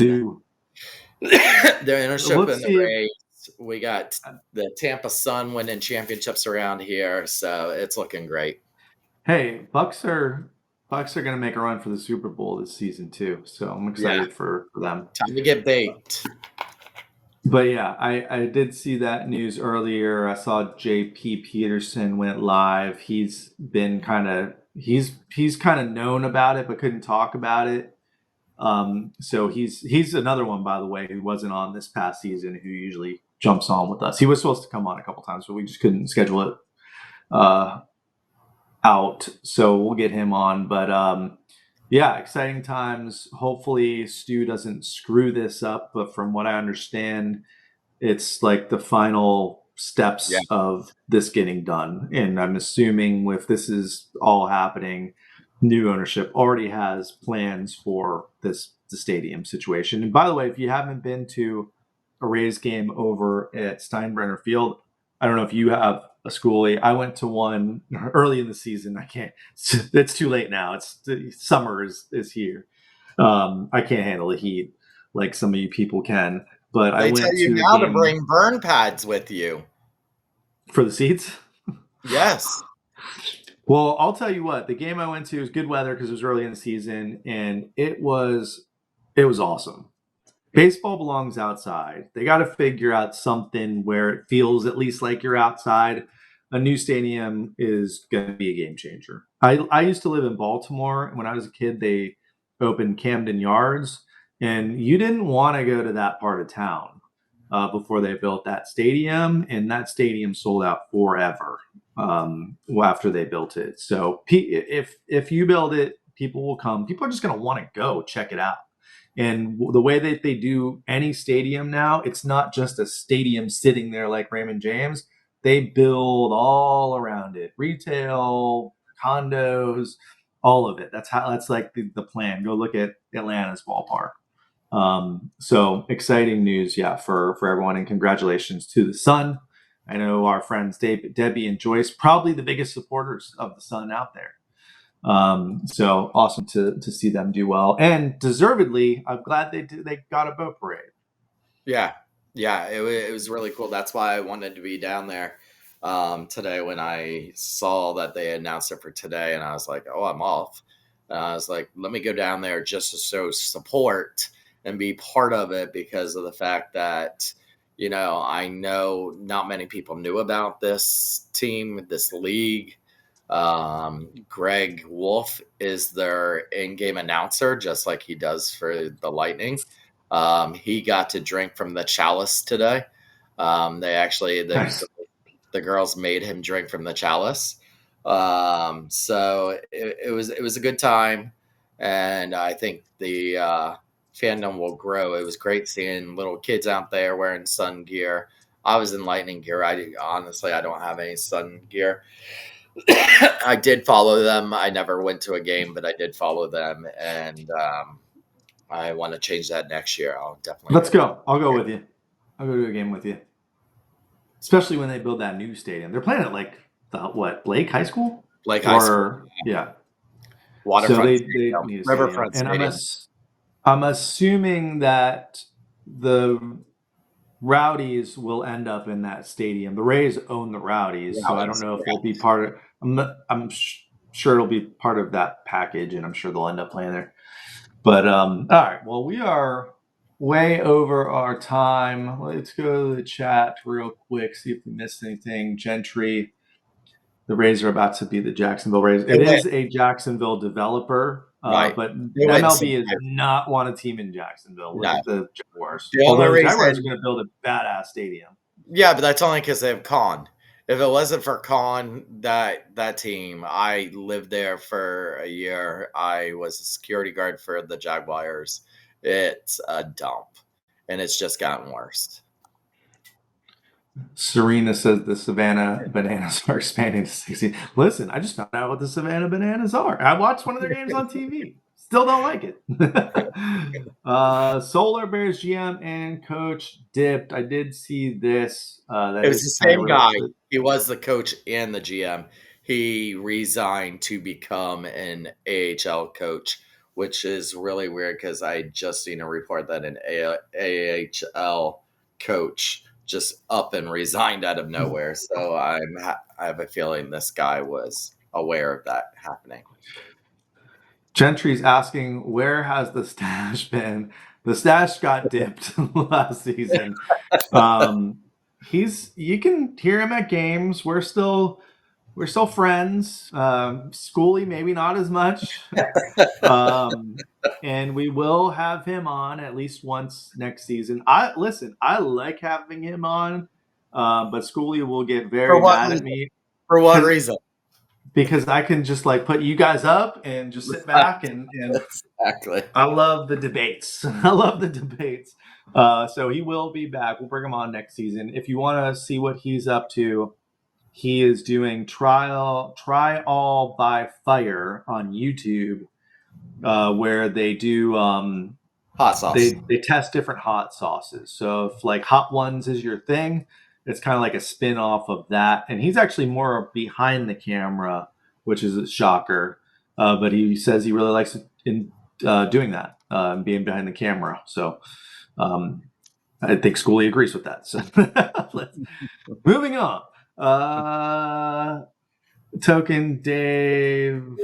the ownership in the Rays. We got the Tampa Sun winning championships around here. So it's looking great. Hey, Bucks are going to make a run for the Super Bowl this season too. So I'm excited for them. Time to get baked. But yeah, I did see that news earlier. I saw J.P. Peterson went live. He's been he's kind of known about it, but couldn't talk about it. So he's another one, by the way, who wasn't on this past season, who usually jumps on with us. He was supposed to come on a couple times, but we just couldn't schedule it out. So we'll get him on. But yeah, exciting times. Hopefully Stu doesn't screw this up, but from what I understand, it's like the final steps of this getting done. And I'm assuming if this is all happening, new ownership already has plans for the stadium situation. And by the way, if you haven't been to a Rays game over at Steinbrenner Field, I don't know if you have a schoolie. I went to one early in the season. I can't. It's too late now. It's summer is here. I can't handle the heat like some of you people can. But I They went tell you to now a to game bring burn pads with you. for the seats. Yes. Well, I'll tell you what. The game I went to was good weather because it was early in the season, and it was awesome. Baseball belongs outside. They got to figure out something where it feels at least like you're outside. A new stadium is going to be a game changer. I used to live in Baltimore. When I was a kid, they opened Camden Yards, and you didn't want to go to that part of town before they built that stadium, and that stadium sold out forever after they built it. So if you build it, people will come. People are just going to want to go check it out. And the way that they do any stadium now, it's not just a stadium sitting there like Raymond James. They build all around it, retail, condos, all of it. That's like the plan. Go look at Atlanta's ballpark. So exciting news, yeah, for everyone, and congratulations to the Sun. I know our friends Debbie and Joyce, probably the biggest supporters of the Sun out there. So awesome to see them do well, and deservedly. I'm glad they got a boat parade. Yeah. It was really cool. That's why I wanted to be down there today when I saw that they announced it for today, and I was like, oh, I'm off. And I was like, let me go down there just to show support and be part of it, because of the fact that, I know not many people knew about this team, this league. Greg Wolf is their in-game announcer, just like he does for the Lightning. He got to drink from the chalice today. They actually, Nice. the girls made him drink from the chalice. So it was a good time, and I think the fandom will grow. It was great seeing little kids out there wearing Sun gear. I was in Lightning gear. I don't have any Sun gear. I did follow them. I never went to a game, but I did follow them, and I want to change that next year. I'll definitely. Let's go. I'll go with you. I'll go to a game with you. Especially when they build that new stadium. They're playing at like Blake High School? Blake High School. Yeah. Waterfront. So they Stadium, need a Riverfront stadium. And Stadium. I'm assuming that the Rowdies will end up in that stadium. The Rays own the Rowdies, so I don't know if they'll be part of. I'm sure it'll be part of that package, and I'm sure they'll end up playing there. But all right, well, we are way over our time. Let's go to the chat real quick, see if we missed anything. Gentry, the Rays are about to be the Jacksonville Rays. It is a Jacksonville developer, Right. but They went MLB is not want a team in Jacksonville. Look at the Jaguars. The only Although the reason- Jaguars are going to build a badass stadium. Yeah, but that's only because they have Khan. If it wasn't for Khan, that team, I lived there for a year. I was a security guard for the Jaguars. It's a dump, and it's just gotten worse. Serena says the Savannah Bananas are expanding to 16. Listen, I just found out what the Savannah Bananas are. I watched one of their games on TV. Still don't like it. Solar Bears GM and coach dipped. I did see this. It was the same guy. He was the coach and the GM. He resigned to become an AHL coach, which is really weird because I just seen a report that an AHL coach just up and resigned out of nowhere. So I have a feeling this guy was aware of that happening. Gentry's asking, where has the stash been The stash got dipped last season. You can hear him at games. We're still friends. Schoolie, maybe not as much. And we will have him on at least once next season. I like having him on, but Schoolie will get very mad at me. For what reason? Because I can just like put you guys up and just sit back and Exactly. I love the debates. So he will be back. We'll bring him on next season. If you want to see what he's up to, he is doing Try All by Fire on YouTube, where they do Hot sauce. They test different hot sauces. So if like Hot Ones is your thing, it's kind of like a spin-off of that. And he's actually more behind the camera, which is a shocker. But he says he really likes doing that, being behind the camera. So I think Schoolie agrees with that. So moving on. Token Dave.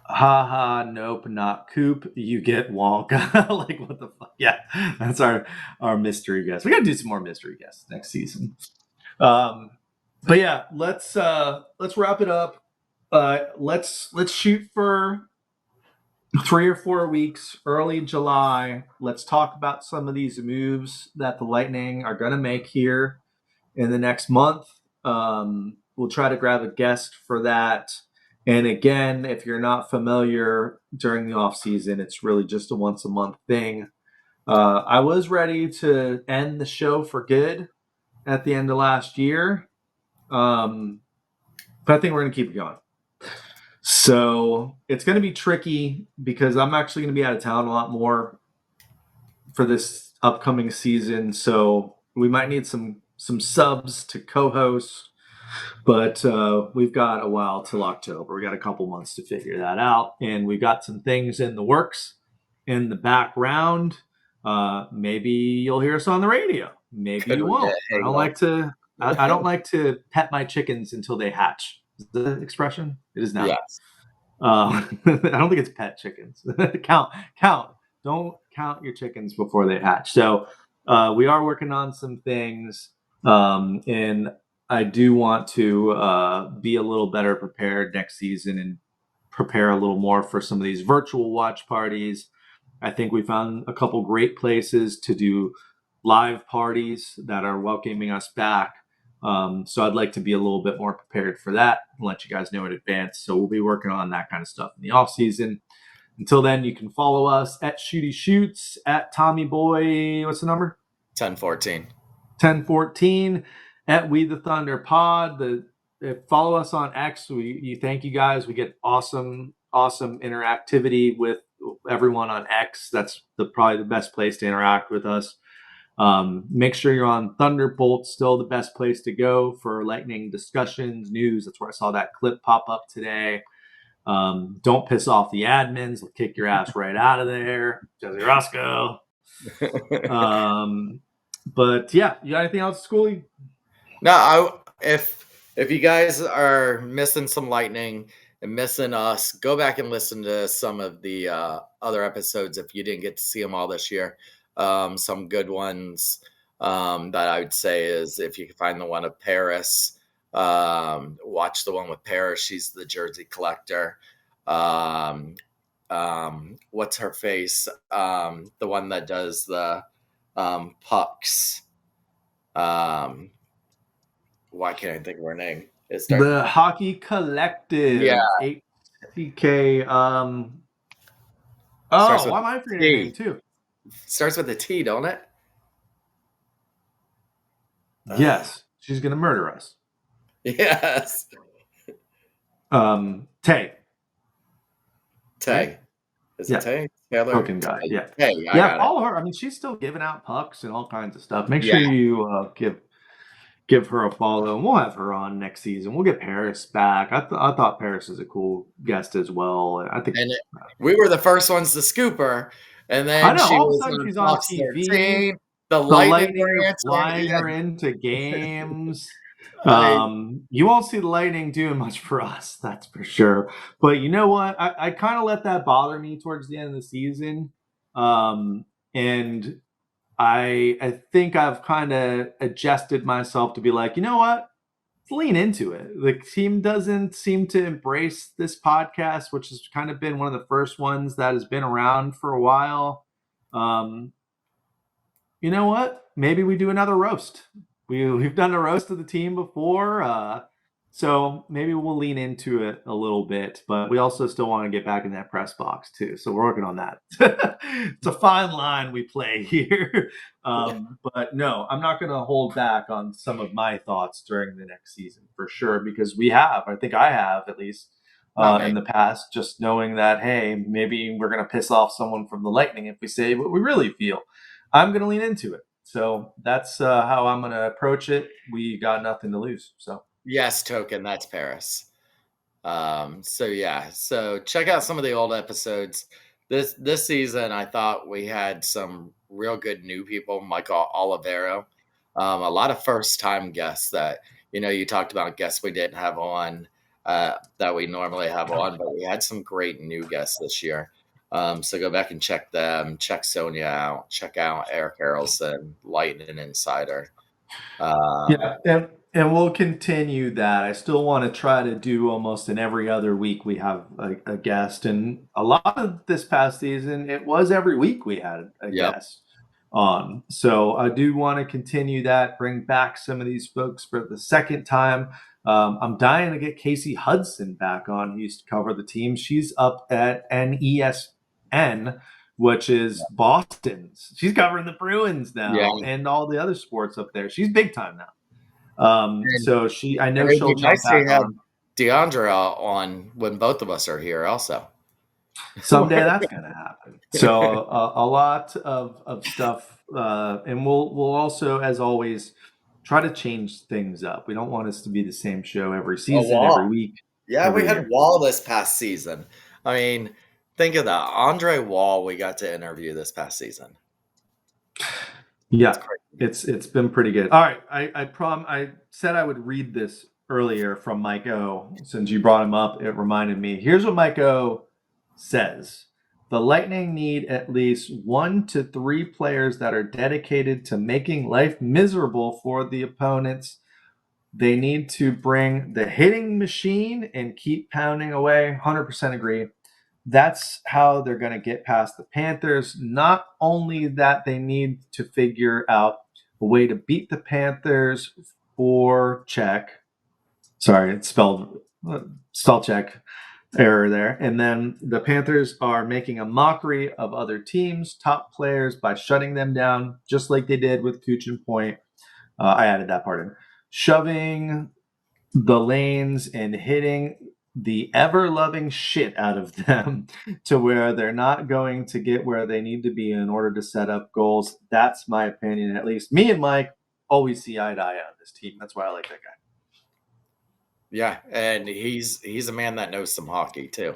Haha, nope, not Coop. You get Wonka. Like, what the fuck? Yeah, that's our mystery guest. We gotta do some more mystery guests next season. But yeah, let's wrap it up. Let's shoot for 3 or 4 weeks, early July. Let's talk about some of these moves that the Lightning are gonna make here in the next month. We'll try to grab a guest for that. And again, if you're not familiar, during the off season, it's really just a once a month thing. I was ready to end the show for good at the end of last year, but I think we're going to keep it going. So it's going to be tricky because I'm actually going to be out of town a lot more for this upcoming season. So we might need some subs to co-host. But we've got a while till October. We got a couple months to figure that out. And we've got some things in the works in the background. Maybe you'll hear us on the radio. Maybe you won't. I don't like to pet my chickens until they hatch. Is the expression? It is now. Yes. I don't think it's pet chickens. Count. Don't count your chickens before they hatch. So we are working on some things. And I do want to be a little better prepared next season and prepare a little more for some of these virtual watch parties. I think we found a couple great places to do live parties that are welcoming us back. So I'd like to be a little bit more prepared for that and let you guys know in advance. So we'll be working on that kind of stuff in the off season. Until then, you can follow us at Shooty Shoots, at Tommy Boy. What's the number? 1014. At We the Thunder Pod. Follow us on X. We thank you guys. We get awesome interactivity with everyone on X. That's probably the best place to interact with us. Make sure you're on Thunderbolt, still the best place to go for Lightning discussions, news. That's where I saw that clip pop up today. Don't piss off the admins. They'll kick your ass right out of there. Jesse Roscoe. But yeah, you got anything else, Schoolie? No, if you guys are missing some Lightning and missing us, go back and listen to some of the other episodes if you didn't get to see them all this year. Some good ones that I would say is if you can find the one of Paris, watch the one with Paris. She's the jersey collector. What's her face? The one that does the pucks. Why can't I think of her name? The Hockey Collective. Yeah. HCK. Why am I forgetting her name too? Starts with a T, don't it? Yes. She's going to murder us. Yes. Tay. Is it Tay? Taylor? Token guy. Yeah. Hey, follow her. I mean, she's still giving out pucks and all kinds of stuff. Make sure you give her a follow, and we'll have her on next season. We'll get Paris back. I thought Paris is a cool guest as well. I think we were the first ones to scoop her, and then I know, she all of a was sudden on she's on Fox TV. 13, the Lightning are flying her into games. You won't see the Lightning doing much for us, that's for sure. But you know what? I kind of let that bother me towards the end of the season. And I think I've kind of adjusted myself to be like, you know what? Let's lean into it. The team doesn't seem to embrace this podcast, which has kind of been one of the first ones that has been around for a while. You know what? Maybe we do another roast. We've done a roast of the team before, so maybe we'll lean into it a little bit. But we also still want to get back in that press box too, so we're working on that. It's a fine line we play here, but no, I'm not going to hold back on some of my thoughts during the next season for sure, because I think I have at least in the past, just knowing that hey, maybe we're going to piss off someone from the Lightning if we say what we really feel. I'm going to lean into it. So that's how I'm going to approach it. We got nothing to lose. So Yes, Token, that's Paris. So check out some of the old episodes. This season, I thought we had some real good new people. Michael Olivero, a lot of first time guests that you talked about guests we didn't have on that we normally have on, but we had some great new guests this year. So go back and check them. Check Sonia out. Check out Eric Harrelson, Lightning Insider. And we'll continue that. I still want to try to do almost in every other week we have a guest. And a lot of this past season, it was every week we had a guest on. So I do want to continue that, bring back some of these folks for the second time. I'm dying to get Casey Hudson back on. He used to cover the team. She's up at NESN, which is Boston's. She's covering the Bruins now and all the other sports up there. She's big time now. So I know she'll jump back on. Deandra on when both of us are here also. Someday that's going to happen. So a lot of stuff. And we'll also, as always, try to change things up. We don't want us to be the same show every season, every week. Yeah, we had Wall this past season. I mean, think of that. Andre Wall, we got to interview this past season. Yeah, it's been pretty good. All right, I said I would read this earlier from Mike O. Since you brought him up, it reminded me. Here's what Mike O says. The Lightning need at least 1 to 3 players that are dedicated to making life miserable for the opponents. They need to bring the hitting machine and keep pounding away. 100% agree. That's how they're going to get past the Panthers. Not only that, they need to figure out a way to beat the Panthers for check. Sorry, it's spell check error there. And then the Panthers are making a mockery of other teams' top players by shutting them down, just like they did with Cooch and Point. I added that part in. Shoving the lanes and hitting the ever-loving shit out of them to where they're not going to get where they need to be in order to set up goals. That's my opinion. At least me and Mike always see eye to eye on this team. That's why I like that guy. Yeah, and he's a man that knows some hockey too,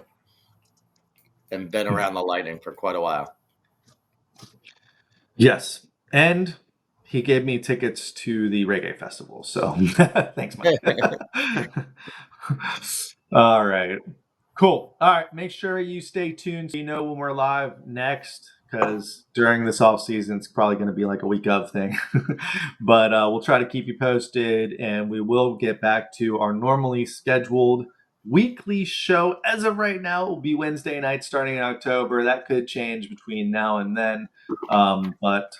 and been around the Lightning for quite a while. Yes, and he gave me tickets to the reggae festival. So thanks, Mike. All right. Cool. All right. Make sure you stay tuned so you know when we're live next, because during this off season, it's probably going to be like a week of thing. But we'll try to keep you posted, and we will get back to our normally scheduled weekly show. As of right now, it will be Wednesday night starting in October. That could change between now and then. But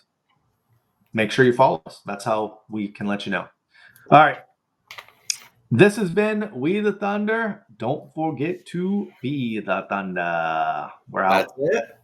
make sure you follow us. That's how we can let you know. All right. This has been We the Thunder. Don't forget to be the Thunder. We're out. That's it.